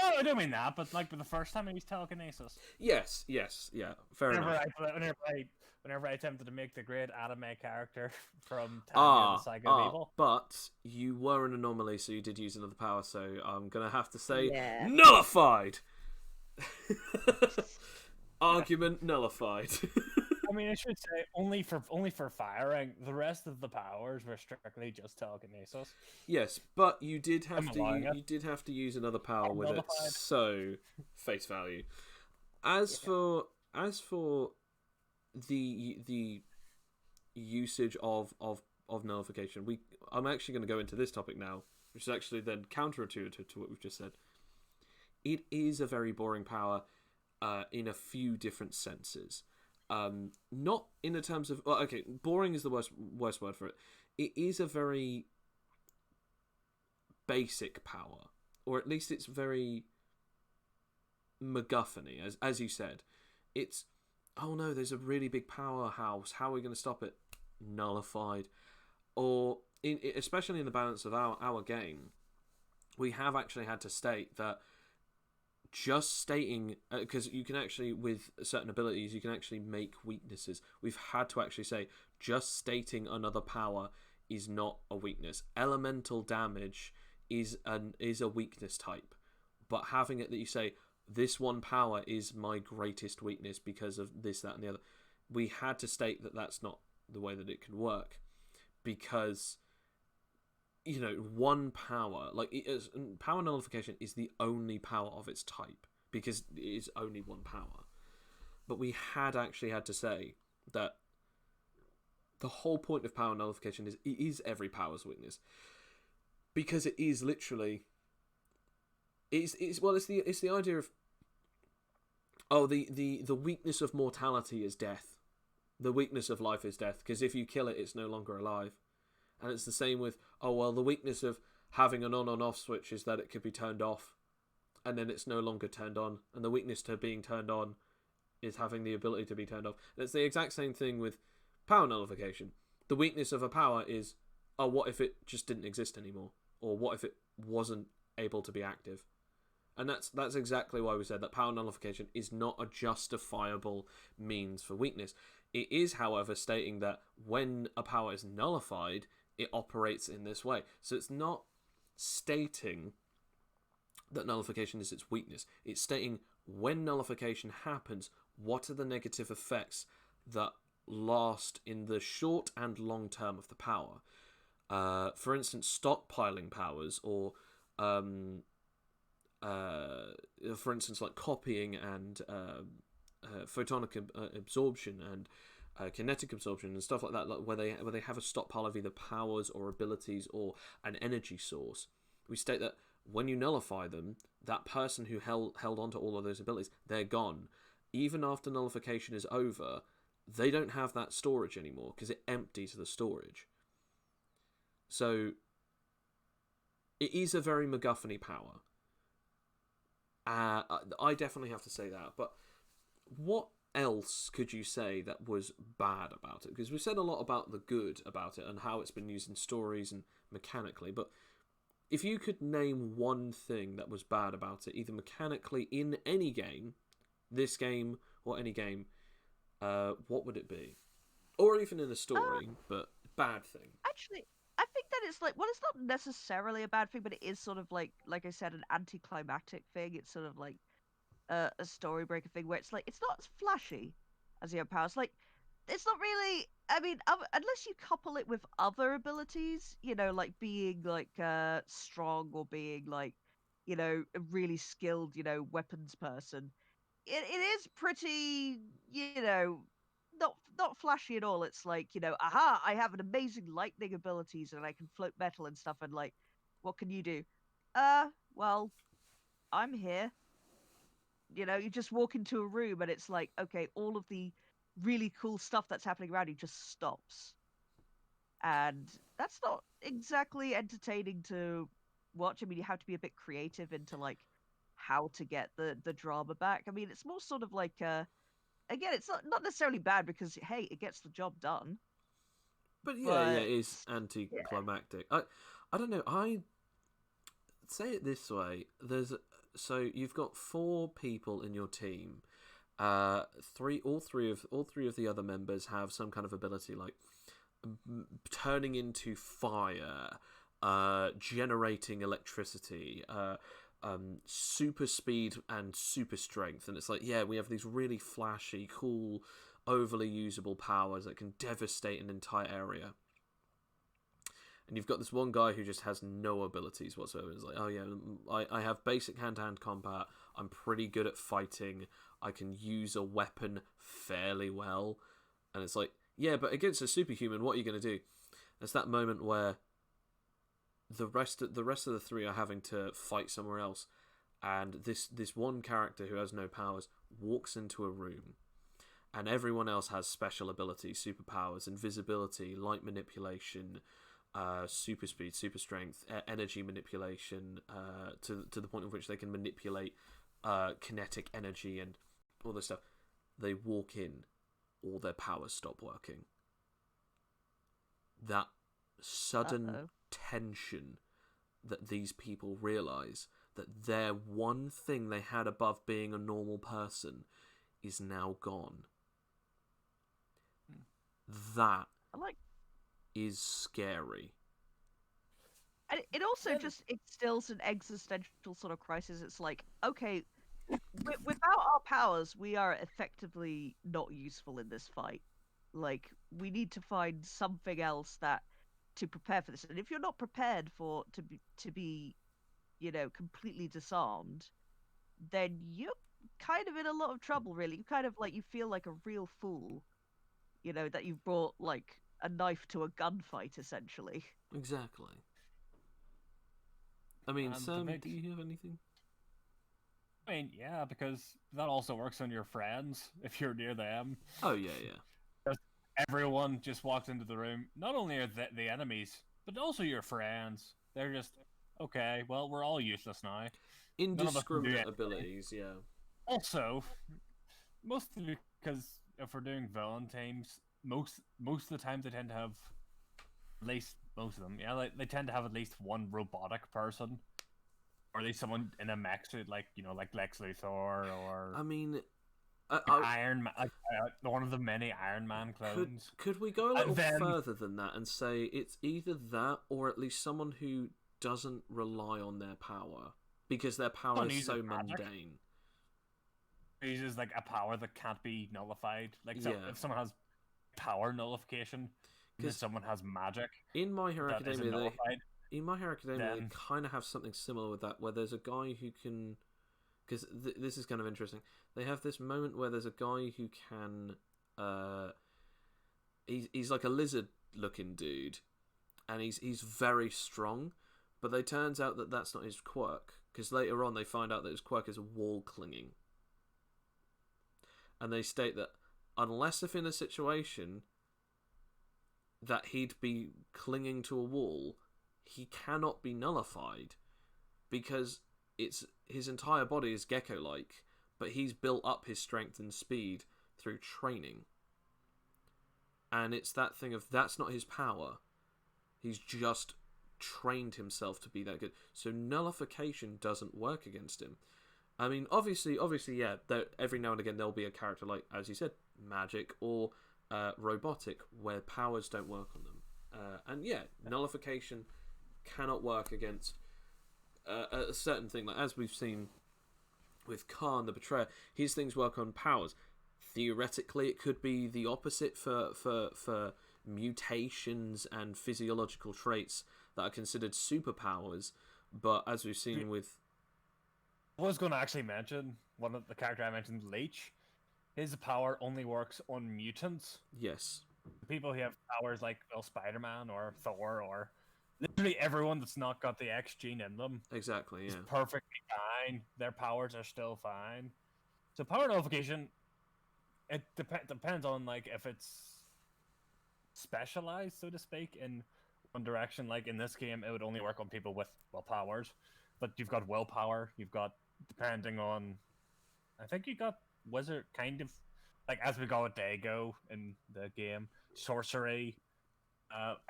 A: No, I don't mean that, but like, the first time I used telekinesis.
B: Yes, yeah, fair enough.
A: Whenever I attempted to make the great anime character from Tanya, the Saga of Evil.
B: But you were an anomaly, so you did use another power, so I'm going to have to say,
C: Yeah.
B: nullified! Argument nullified.
A: I mean, I should say only for firing. The rest of the powers were strictly just telekinesis.
B: Yes, but you did have
A: allowing it.
B: you did have to use another power
A: I'm
B: with it,
A: nullified.
B: so face value. As for the usage of nullification, I'm actually going to go into this topic now, which is actually then counterintuitive to what we've just said. It is a very boring power, in a few different senses. Not in the terms of boring is the worst word for it. It is a very basic power, or at least it's very MacGuffin-y, as you said. It's, oh no, there's a really big powerhouse. How are we going to stop it? Nullified. Or especially in the balance of our game, we have actually had to state that just stating, because you can actually, with certain abilities, you can actually make weaknesses. We've had to actually say, just stating another power is not a weakness. Elemental damage is a weakness type, but having it that you say, this one power is my greatest weakness because of this, that, and the other, we had to state that that's not the way that it can work, because one power, power nullification is the only power of its type, because it is only one power. But we had to say that the whole point of power nullification is every power's weakness, because it is literally it's the idea of the weakness of mortality is death, the weakness of life is death, because if you kill it, it's no longer alive. And it's the same with, the weakness of having an on-on-off switch is that it could be turned off. and then it's no longer turned on, and the weakness to being turned on is having the ability to be turned off. And it's the exact same thing with power nullification. The weakness of a power is, oh, what if it just didn't exist anymore? Or what if it wasn't able to be active? And that's exactly why we said that power nullification is not a justifiable means for weakness. It is, however, stating that when a power is nullified, it operates in this way. So it's not stating that nullification is its weakness. It's stating when nullification happens, what are the negative effects that last in the short and long term of the power. For instance, stockpiling powers, or for instance, like copying and photonic absorption and kinetic absorption and stuff like that, like where they have a stockpile of either powers or abilities or an energy source. We state that when you nullify them, that person who held onto all of those abilities, they're gone. Even after nullification is over, they don't have that storage anymore because it empties the storage. So it is a very MacGuffin-y power. I definitely have to say that. But what else could you say that was bad about it? Because we said a lot about the good about it and how it's been used in stories and mechanically, but if you could name one thing that was bad about it, either mechanically in any game, this game or any game, what would it be? Or even in a story, but bad thing.
C: Actually, I think that it's like, well, it's not necessarily a bad thing, but it is sort of like I said, an anticlimactic thing. It's sort of like a story breaker thing where it's like, it's not as flashy as your powers. Like, it's not really, I mean, unless you couple it with other abilities, like being like strong, or being like, a really skilled, weapons person. It is pretty, not flashy at all. It's like, aha, I have an amazing lightning abilities and I can float metal and stuff, and like, what can you do? Well, I'm here. You just walk into a room and it's like, okay, all of the really cool stuff that's happening around you just stops. And that's not exactly entertaining to watch. I mean, you have to be a bit creative into like how to get the drama back. I mean, it's more sort of like again, it's not necessarily bad because hey, it gets the job done.
B: But yeah,
C: But
B: it is anticlimactic. I don't know. I say it this way: so you've got 4 people in your team. All three of the other members have some kind of ability, like turning into fire, generating electricity, super speed and super strength. And it's like, yeah, we have these really flashy, cool, overly usable powers that can devastate an entire area. And you've got this one guy who just has no abilities whatsoever. It's like, oh yeah, I have basic hand-to-hand combat. I'm pretty good at fighting. I can use a weapon fairly well. And it's like, yeah, but against a superhuman, what are you going to do? It's that moment where the rest of the 3 are having to fight somewhere else, and this one character who has no powers walks into a room, and everyone else has special abilities, superpowers, invisibility, light manipulation, super speed, super strength, energy manipulation, to the point of which they can manipulate kinetic energy and all this stuff. They walk in, all their powers stop working. That sudden tension that these people realise that their one thing they had above being a normal person is now gone. That is scary.
C: And it also just instills an existential sort of crisis. It's like, okay, without our powers, we are effectively not useful in this fight. Like, we need to find something else to prepare for this. And if you're not prepared to be, completely disarmed, then you're kind of in a lot of trouble, really. You kind of like, you feel like a real fool, that you've brought like a knife to a gunfight, essentially.
B: Exactly. I mean, Sam, do you have anything?
A: I mean, yeah, because that also works on your friends if you're near them.
B: Oh, yeah.
A: Just everyone just walks into the room. Not only are the enemies, but also your friends. They're just, okay, well, we're all useless now. None of us can do
B: indiscriminate
A: anything.
B: abilities. Yeah.
A: Also, mostly because if we're doing villain teams, most of the time they tend to have at least most of them. Yeah, like they tend to have at least one robotic person, or at least someone in a mech suit, like like Lex Luthor or
B: I mean,
A: Iron Man, like one of the many Iron Man clones.
B: could we go a little
A: And then
B: further than that and say it's either that or at least someone who doesn't rely on their power because their power
A: Someone
B: is
A: uses
B: so
A: magic.
B: mundane.
A: uses like a power that can't be nullified. Like, so
B: Yeah.
A: if someone has power nullification, and then
B: 'Cause
A: someone has magic
B: In My Hero
A: that isn't
B: Academia,
A: nullified,
B: they
A: then
B: kind of have something similar with that, where there's a guy who can. Because this is kind of interesting. They have this moment where there's a guy who can. He's like a lizard-looking dude, and he's very strong, but they turns out that that's not his quirk. Because later on, they find out that his quirk is wall clinging, and they state that unless if in a situation that he'd be clinging to a wall, he cannot be nullified because it's his entire body is gecko-like, but he's built up his strength and speed through training. And it's that thing of that's not his power. He's just trained himself to be that good. So nullification doesn't work against him. I mean, obviously, yeah. Every now and again there'll be a character like, as you said, magic or robotic, where powers don't work on them. And yeah, nullification cannot work against a certain thing. Like as we've seen with Khan the Betrayer, his things work on powers. Theoretically, it could be the opposite for mutations and physiological traits that are considered superpowers. But as we've seen with...
A: I was going to actually mention one of the character I mentioned, Leech. His power only works on mutants.
B: Yes.
A: People who have powers like Spider-Man or Thor or literally everyone that's not got the X gene in them
B: Exactly,
A: is
B: yeah.
A: perfectly fine. Their powers are still fine. So power nullification, it depends on like if it's specialized, so to speak, in one direction. Like in this game, it would only work on people with powers, but you've got willpower. You've got, depending on, I think you got wizard kind of like as we go with Dago in the game, sorcery,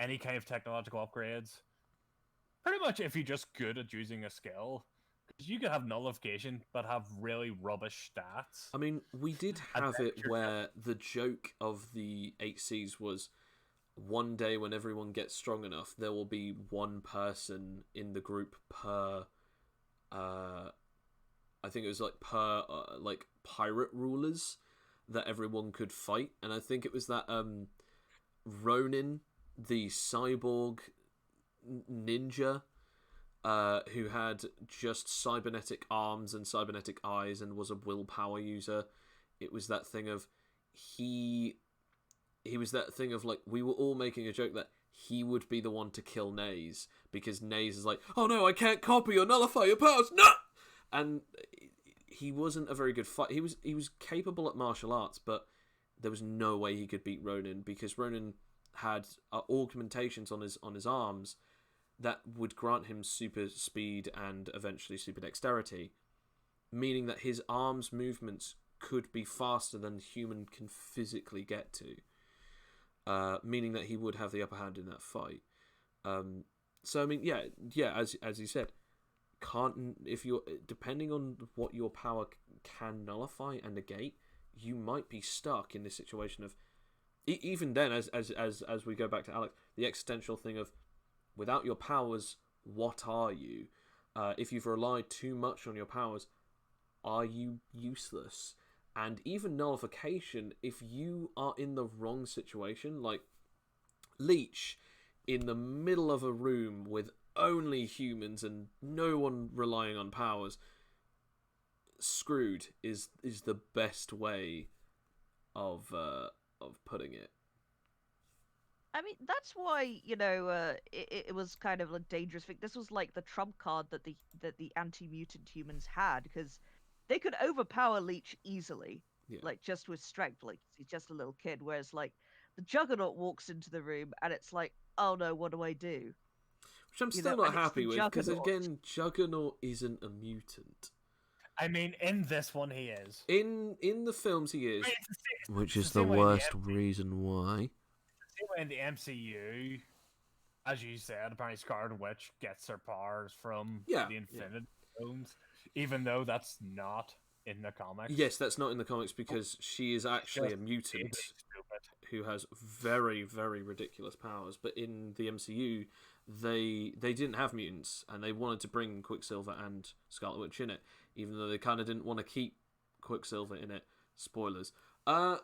A: any kind of technological upgrades. Pretty much, if you're just good at using a skill, because you could have nullification but have really rubbish stats.
B: I mean, we did have it where the joke of the 8Cs was one day when everyone gets strong enough, there will be one person in the group per. I think it was like per like pirate rulers that everyone could fight, and I think it was that Ronin, the cyborg ninja, who had just cybernetic arms and cybernetic eyes and was a willpower user. It was that thing of he was that thing of like we were all making a joke that he would be the one to kill Naze because Naze is like, oh no, I can't copy or nullify your powers, no! And he wasn't a very good fight. He was capable at martial arts, but there was no way he could beat Ronin because Ronin had augmentations on his arms that would grant him super speed and eventually super dexterity, meaning that his arms movements could be faster than human can physically get to, meaning that he would have the upper hand in that fight. So I mean, yeah, as you said, if you're depending on what your power can nullify and negate, you might be stuck in this situation of even then, as we go back to Alex, the existential thing of without your powers, what are you? If you've relied too much on your powers, are you useless? And even nullification, if you are in the wrong situation, like Leech, in the middle of a room with only humans and no one relying on powers, screwed is the best way of putting it.
C: I mean, that's why it was kind of a dangerous thing. This was like the trump card that the anti-mutant humans had because they could overpower Leech easily, like just with strength. Like he's just a little kid, whereas like the Juggernaut walks into the room and it's like, oh no, what do I do?
B: Which I'm
C: You
B: still
C: know,
B: not
C: and it's
B: happy
C: the
B: with, because
C: Juggernaut.
B: again, Juggernaut isn't a mutant.
A: I mean, in this one, he is.
B: In the films, he is.
A: I mean, it's the same,
B: Which
A: it's
B: is
A: the
B: the
A: same way in the
B: worst reason why.
A: same way in the MCU. As you said, apparently Scarlet Witch gets her powers from
B: Yeah,
A: the
B: yeah.
A: Infinity Stones, even though that's not in the comics.
B: Yes, that's not in the comics because she is actually a
A: Just
B: mutant
A: vaguely stupid.
B: who has very, very ridiculous powers. But in the MCU, they didn't have mutants, and they wanted to bring Quicksilver and Scarlet Witch in it, even though they kind of didn't want to keep Quicksilver in it. Spoilers.
A: Or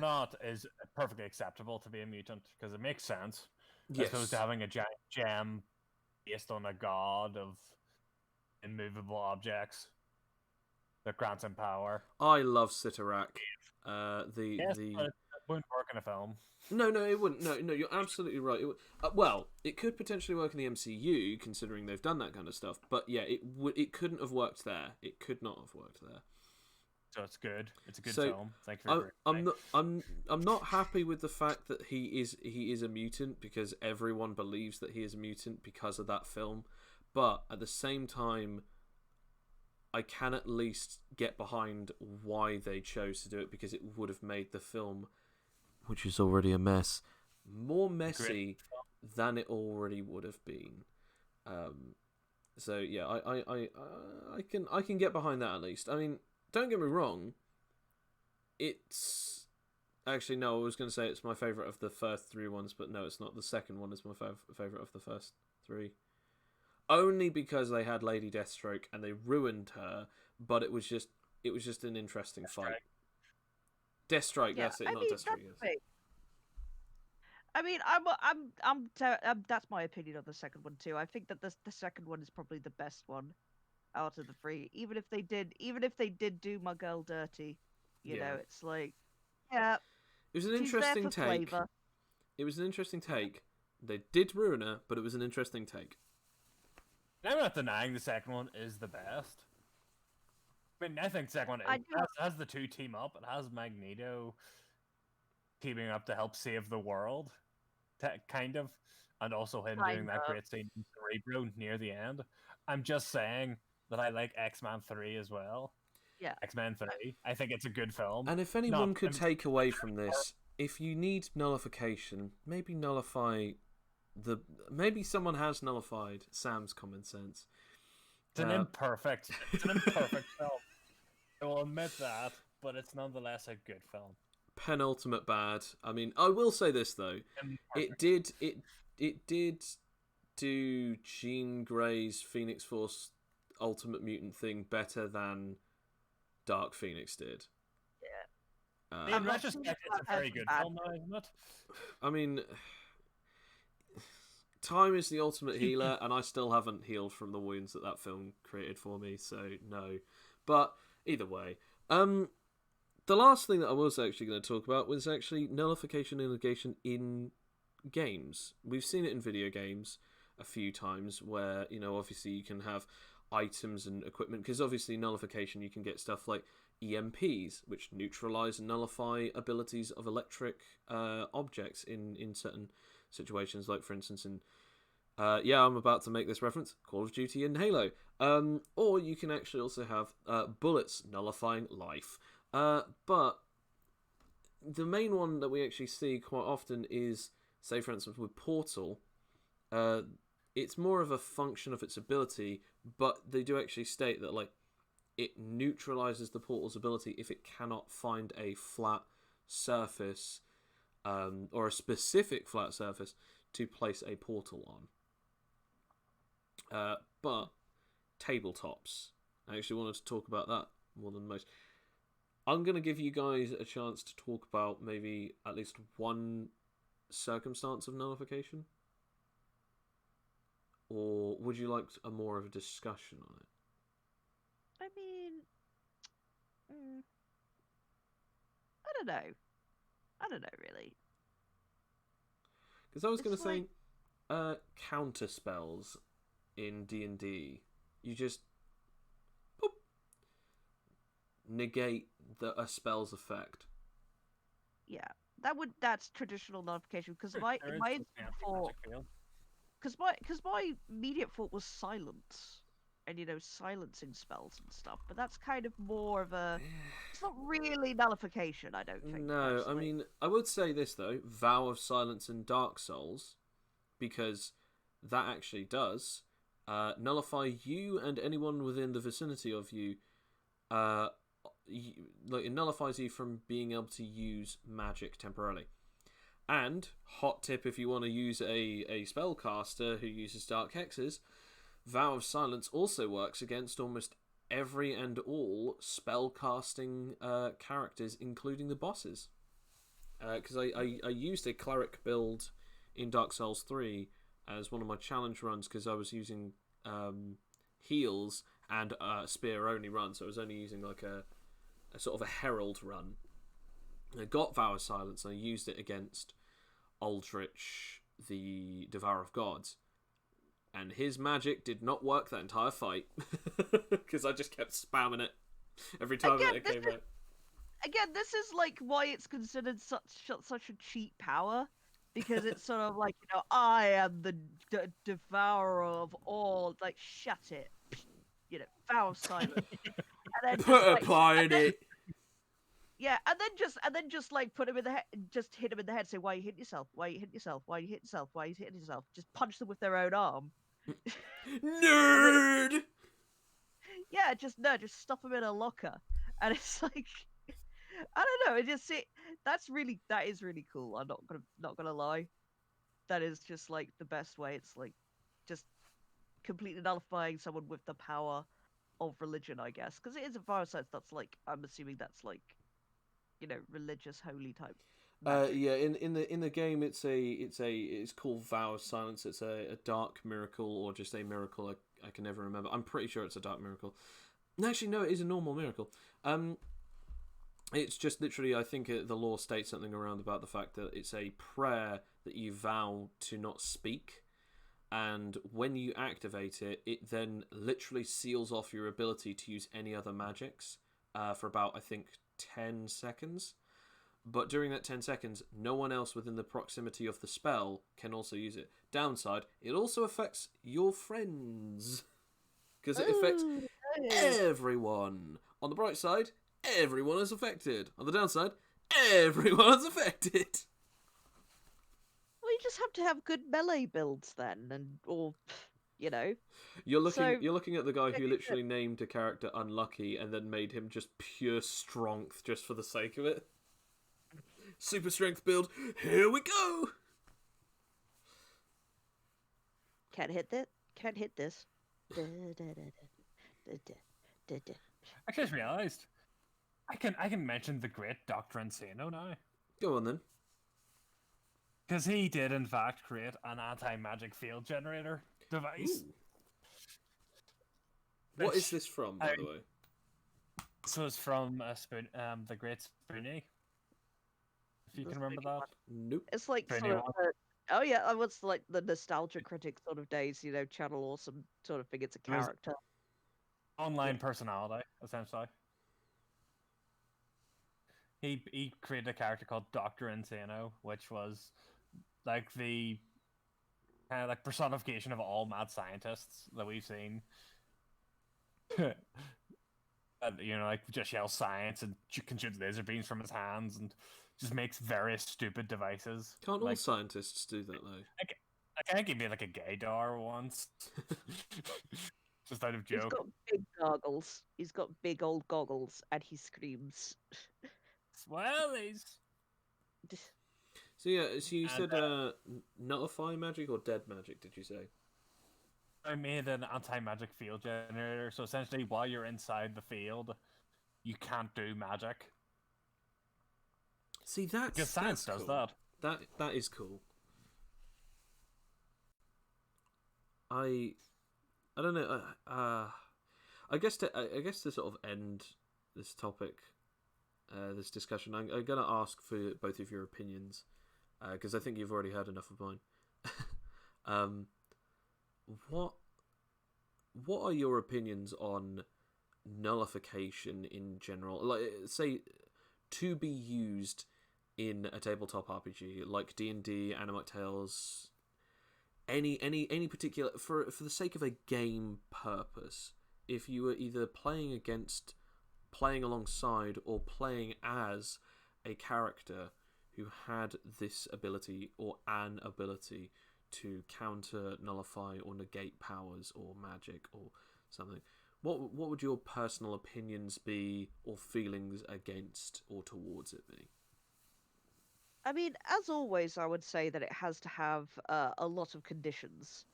A: not is perfectly acceptable to be a mutant because it makes sense. As
B: Yes.
A: opposed to having a giant gem based on a god of immovable objects that grants him power.
B: I love Sitarak.
A: Yes, but it wouldn't work in a film.
B: No, it wouldn't. No, you're absolutely right. Well, it could potentially work in the MCU, considering they've done that kind of stuff. But yeah, it couldn't have worked there. It could not have worked there.
A: So it's good. It's a good
B: So,
A: film. Thank you for
B: I'm not happy with the fact that he is a mutant, because everyone believes that he is a mutant because of that film. But at the same time, I can at least get behind why they chose to do it, because it would have made the film, which is already a mess, more messy than it already would have been. So yeah, I can get behind that at least. I mean, don't get me wrong. It's actually, no, I was going to say it's my favourite of the first three ones, but no, it's not. The second one is my favourite of the first three. Only because they had Lady Deathstroke and they ruined her, but it was just an interesting fight. Deathstrike,
C: Yeah,
B: that's it,
C: I
B: not
C: mean,
B: Deathstroke.
C: that's
B: Yes.
C: great. I mean, that's my opinion on the second one too. I think that the second one is probably the best one out of the three. Even if they did do my girl dirty, you know, it's like, yeah,
B: It was an
C: she's there
B: interesting
C: for
B: take.
C: flavor.
B: It was an interesting take. They did ruin her, but it was an interesting take.
A: I'm not denying the second one is the best. I mean, I think the second one has the two team up. It has Magneto teaming up to help save the world, kind of, and also him doing that great scene in Cerebro near the end. I'm just saying that I like X-Men 3 as well.
C: Yeah.
A: X-Men 3. I think it's a good film.
B: And if anyone could take away from this, if you need nullification, maybe nullify maybe someone has nullified Sam's common sense.
A: It's an imperfect film. I will admit that, but it's nonetheless a good film.
B: Penultimate bad. I mean, I will say this though. It did do Jean Grey's Phoenix Force Ultimate Mutant thing better than Dark Phoenix did.
C: Yeah.
A: In retrospect, it's a very good film, though, isn't it?
B: I mean, time is the ultimate healer, and I still haven't healed from the wounds that film created for me, so no. But either way, the last thing that I was actually going to talk about was actually nullification and negation in games. We've seen it in video games a few times where, you know, obviously you can have items and equipment, because obviously nullification, you can get stuff like EMPs, which neutralize and nullify abilities of electric objects in certain situations, like for instance in I'm about to make this reference, Call of Duty and Halo. Or you can actually also have bullets nullifying life. But the main one that we actually see quite often is, say for instance with Portal, it's more of a function of its ability, but they do actually state that like it neutralizes the portal's ability if it cannot find a flat surface or a specific flat surface to place a portal on. But tabletops, I actually wanted to talk about that more than most. I'm going to give you guys a chance to talk about maybe at least one circumstance of nullification. Or would you like more of a discussion on it?
C: I mean, I don't know, really.
B: Because I was going to
C: like...
B: say, counter spells in D&D, you just boop, negate a spell's effect.
C: Yeah, that's traditional nullification, because my instinct for my immediate thought was silence, and silencing spells and stuff. But that's kind of more of a. It's not really nullification, I don't think.
B: No, I
C: personally.
B: mean, I would say this though: Vow of Silence in Dark Souls, because that actually does nullify you and anyone within the vicinity of you. Like it nullifies you from being able to use magic temporarily. And hot tip if you want to use a spellcaster who uses dark hexes, Vow of Silence also works against almost every and all spellcasting characters, including the bosses. Because I used a cleric build in Dark Souls 3 as one of my challenge runs because I was using heals and spear only run, so I was only using like a sort of a herald run. I got Vow of Silence and I used it against Aldrich, the Devourer of Gods, and his magic did not work that entire fight because I just kept spamming it every time that it came out.
C: Again, this is like why it's considered such a cheap power, because it's sort of like I am the devourer of all. Like shut it, Vow of Silence, and then
B: Put applied it.
C: Yeah, and then just like put him in the head, just hit him in the head. Say, why you hitting yourself? Why you hitting yourself? Why you hitting yourself? Why you hitting yourself? Just punch them with their own arm.
B: Nerd.
C: Yeah, just stuff them in a locker, and it's like, I don't know. That is really cool. I'm not gonna lie. That is just like the best way. It's like just completely nullifying someone with the power of religion, I guess, because it is a virus. That's like, I'm assuming that's like, religious holy type magic.
B: Yeah, in the game it's called Vow of Silence. It's a dark miracle or just a miracle. I can never remember. I'm pretty sure it's a dark miracle. No, actually, no, it is a normal miracle. It's just literally, I think the law states something around about the fact that it's a prayer that you vow to not speak, and when you activate it, it then literally seals off your ability to use any other magics for about, I think, 10 seconds. But during that 10 seconds, no one else within the proximity of the spell can also use it. Downside, it also affects your friends, because it affects everyone. On the bright side, everyone is affected. On the downside, everyone is affected.
C: Well, you just have to have good melee builds then, or
B: You're looking.
C: So-
B: You're looking at the guy who literally named a character Unlucky and then made him just pure strength just for the sake of it. Super strength build. Here we go.
C: Can't hit that. Can't hit this.
A: I just realised I can mention the great Dr. Insano now.
B: Go on then.
A: Because he did, in fact, create an anti-magic field generator device.
B: Ooh. What is
A: Which-
B: this from, by the way?
A: So it's from the Great Spoonie. If you can remember that.
B: Nope.
C: It's like
A: Pretty
C: sort of.
A: one.
C: Oh yeah, what's like the nostalgia critic sort of days, Channel Awesome sort of thing. It's a
A: It was-
C: character.
A: Online personality, essentially. He created a character called Dr. Insano, which was like the kind of like personification of all mad scientists that we've seen. And, like just yells science and can shoot laser beams from his hands and just makes various stupid devices.
B: Can't all
A: like,
B: scientists do that though?
A: I think he made like a gaydar once. Just out of
C: He's
A: joke.
C: got big goggles. He's got big old goggles, and he screams.
A: Swellies.
B: So yeah, so you
A: And,
B: said nullify magic or dead magic? Did you say?
A: I made an anti-magic field generator, so essentially while you're inside the field, you can't do magic.
B: See, that's
A: Because science
B: that's
A: does
B: cool.
A: that.
B: That is cool. I don't know. I guess to sort of end this topic, this discussion, I'm gonna ask for both of your opinions, because I think you've already heard enough of mine. What are your opinions on nullification in general? Like, say, to be used in a tabletop RPG like D&D, Animate Tales, any particular for the sake of a game purpose, if you were either playing against, playing alongside, or playing as a character who had this ability or an ability to counter, nullify, or negate powers or magic or something, what would your personal opinions be or feelings against or towards it be?
C: I mean, as always, I would say that it has to have a lot of conditions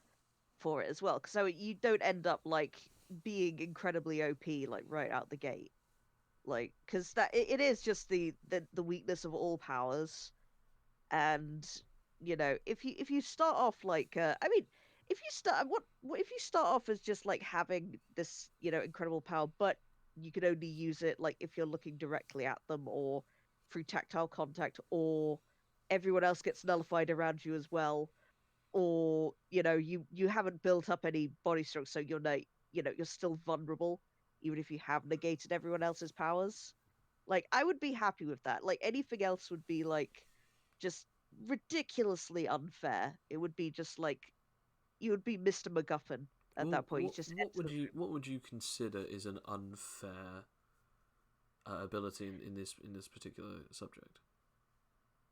C: for it as well, so you don't end up like being incredibly OP like right out the gate, like because it is just the weakness of all powers, and if you start off like I mean, if you start what if you start off as just like having this incredible power, but you can only use it like if you're looking directly at them or through tactile contact, or everyone else gets nullified around you as well, or you haven't built up any body strength, so you're still vulnerable even if you have negated everyone else's powers. Like, I would be happy with that. Like, anything else would be like just ridiculously unfair. It would be just like you would be Mr. MacGuffin at
B: Well,
C: that point. You just
B: what would you consider is an unfair ability in this particular subject?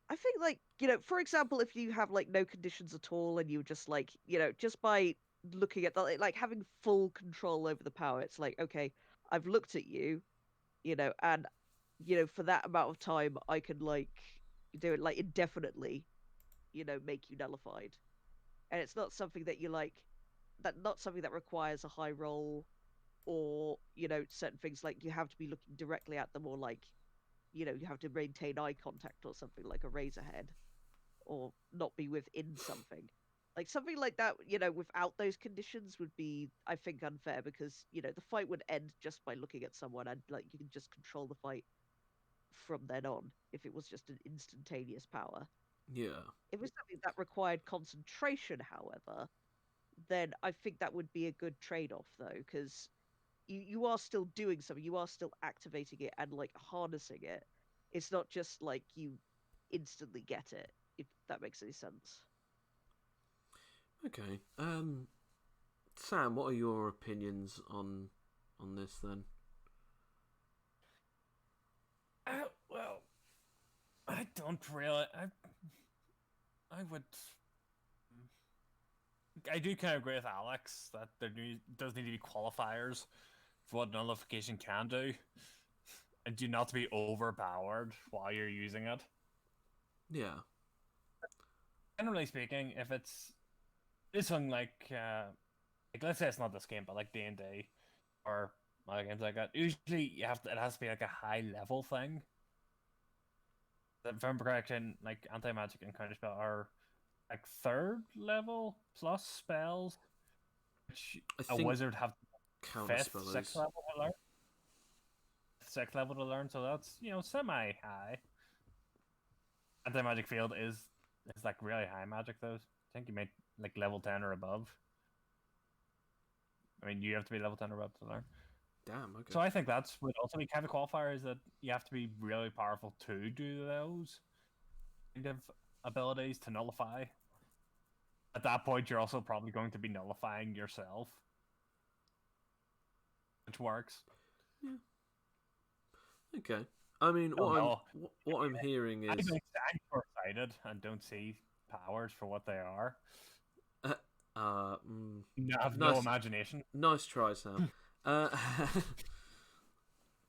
C: I think, like, for example, if you have like no conditions at all and you just like, just by looking at the like having full control over the power, it's like, okay, I've looked at you, and for that amount of time I can like do it like indefinitely, make you nullified. And it's not something that you like not something that requires a high roll, or certain things like you have to be looking directly at them, or like you have to maintain eye contact or something like a razor head, or not be within something like something like that. Without those conditions would be, I think, unfair, because the fight would end just by looking at someone, and like you can just control the fight from then on if it was just an instantaneous power.
B: Yeah.
C: If it was something that required concentration, however, then I think that would be a good trade-off, though, because you are still doing something, you are still activating it and like harnessing it. It's not just like you instantly get it, if that makes any sense.
B: Okay. Sam, what are your opinions on this then?
A: Well, I don't really. I would. I do kind of agree with Alex that does need to be qualifiers for what nullification can do, and do not to be overpowered while you're using it.
B: Yeah.
A: Generally speaking, if it's something like let's say it's not this game, but like D&D or other games like that, usually it has to be like a high level thing. If I'm correct, like anti-magic and counterspell are like 3rd level plus spells, which
B: I
A: a
B: think
A: wizard have 5th,
B: counterspell
A: 6th
B: is.
A: level to learn. 6th level to learn, so that's semi high. Anti-magic field is like really high magic though. I think you made like level 10 or above. I mean, you have to be level 10 or above to learn.
B: Damn. Okay.
A: So I think that's would also be kind of a qualifier, is that you have to be really powerful to do those kind of abilities to nullify. At that point, you're also probably going to be nullifying yourself, which works.
B: Yeah. Okay. I mean, what I'm hearing
A: I'm
B: is
A: short-sighted and don't see powers for what they are.
B: I
A: have no imagination.
B: Nice try, Sam.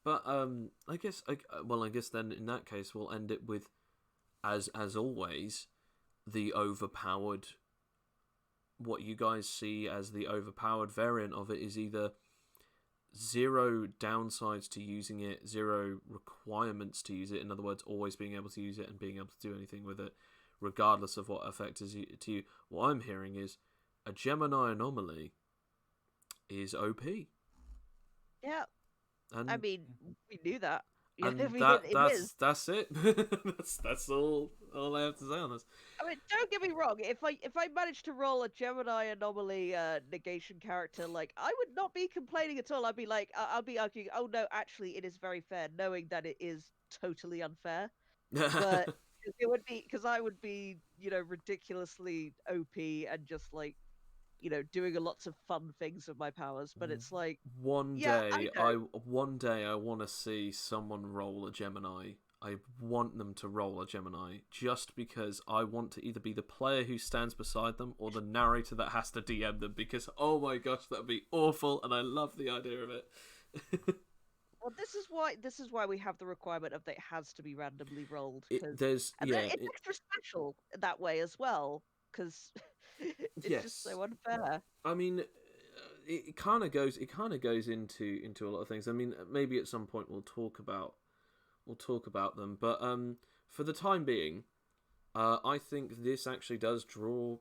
B: But I guess then in that case we'll end it with, as always, the overpowered. What you guys see as the overpowered variant of it is either 0 downsides to using it, 0 requirements to use it. In other words, always being able to use it and being able to do anything with it, regardless of what effect is to you. What I'm hearing is a Gemini anomaly is OP.
C: Yeah.
B: And
C: I mean, we knew that.
B: and
C: I mean,
B: that's
C: is.
B: that's it. that's all I have to say on this.
C: I mean, don't get me wrong. If I managed to roll a Gemini anomaly negation character, like, I would not be complaining at all. I'd be like, I'll be arguing, oh no, actually, it is very fair, knowing that it is totally unfair. But because I would be, ridiculously OP and just like, doing lots of fun things with my powers. But it's like,
B: One
C: yeah,
B: day,
C: I know.
B: one day I want to see someone roll a Gemini. I want them to roll a Gemini just because I want to either be the player who stands beside them or the narrator that has to DM them. Because oh my gosh, that'd be awful, and I love the idea of it.
C: Well, this is why we have the requirement of that it has to be randomly rolled, because
B: There's
C: and then it's extra special that way as well, because it's just
B: yes.
C: so unfair.
B: I mean, it kind of goes into a lot of things. I mean, maybe at some point we'll talk about them, but for the time being, I think this actually does draw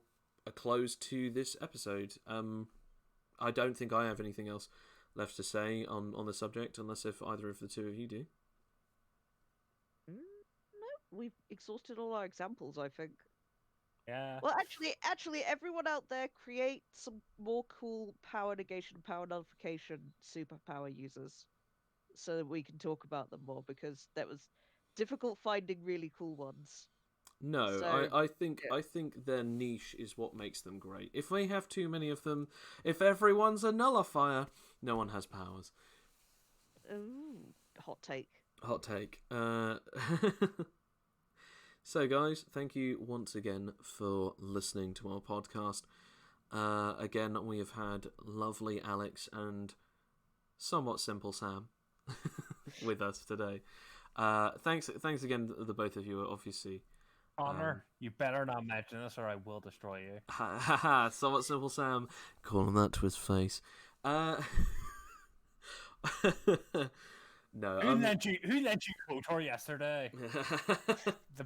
B: a close to this episode. I don't think I have anything else left to say on the subject, unless if either of the two of you do.
C: No, we've exhausted all our examples, I think.
A: Yeah.
C: Well, actually, everyone out there, create some more cool power negation, power nullification superpower users, so that we can talk about them more, because that was difficult finding really cool ones.
B: No,
C: So
B: I think
C: yeah.
B: I think their niche is what makes them great. If we have too many of them, if everyone's a nullifier, no one has powers.
C: Ooh, hot take.
B: Hot take. So, guys, thank you once again for listening to our podcast. Again, we have had lovely Alex and somewhat simple Sam with us today. Thanks again, the both of you. Obviously,
A: Connor, you better not mention this or I will destroy you.
B: ha ha ha! Somewhat simple Sam, call him that to his face. No,
A: Who lent you KOTOR yesterday? The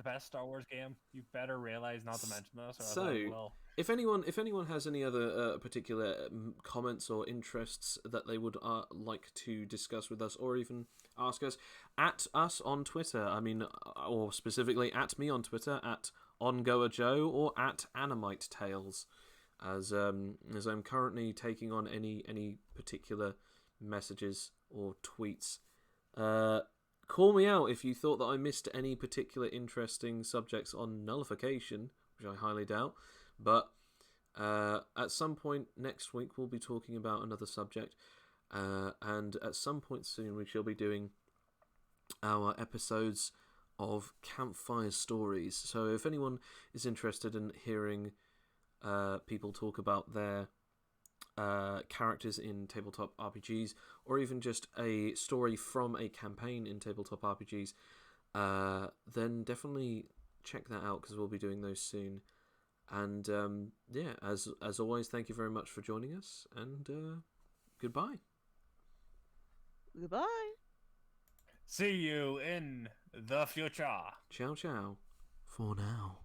A: best Star Wars game. You better realize not to mention this, or else I will.
B: If anyone has any other particular comments or interests that they would like to discuss with us, or even ask us, at us on Twitter. I mean, or specifically at me on Twitter at OnGoerJoe or at Animite Tales, as I'm currently taking on any particular messages or tweets. Call me out if you thought that I missed any particular interesting subjects on nullification, which I highly doubt. But at some point next week, we'll be talking about another subject. And at some point soon, we shall be doing our episodes of Campfire Stories. So if anyone is interested in hearing people talk about their characters in tabletop RPGs, or even just a story from a campaign in tabletop RPGs, then definitely check that out, because we'll be doing those soon. And yeah, as always, thank you very much for joining us, and goodbye.
C: Goodbye.
A: See you in the future.
B: Ciao, ciao. For now.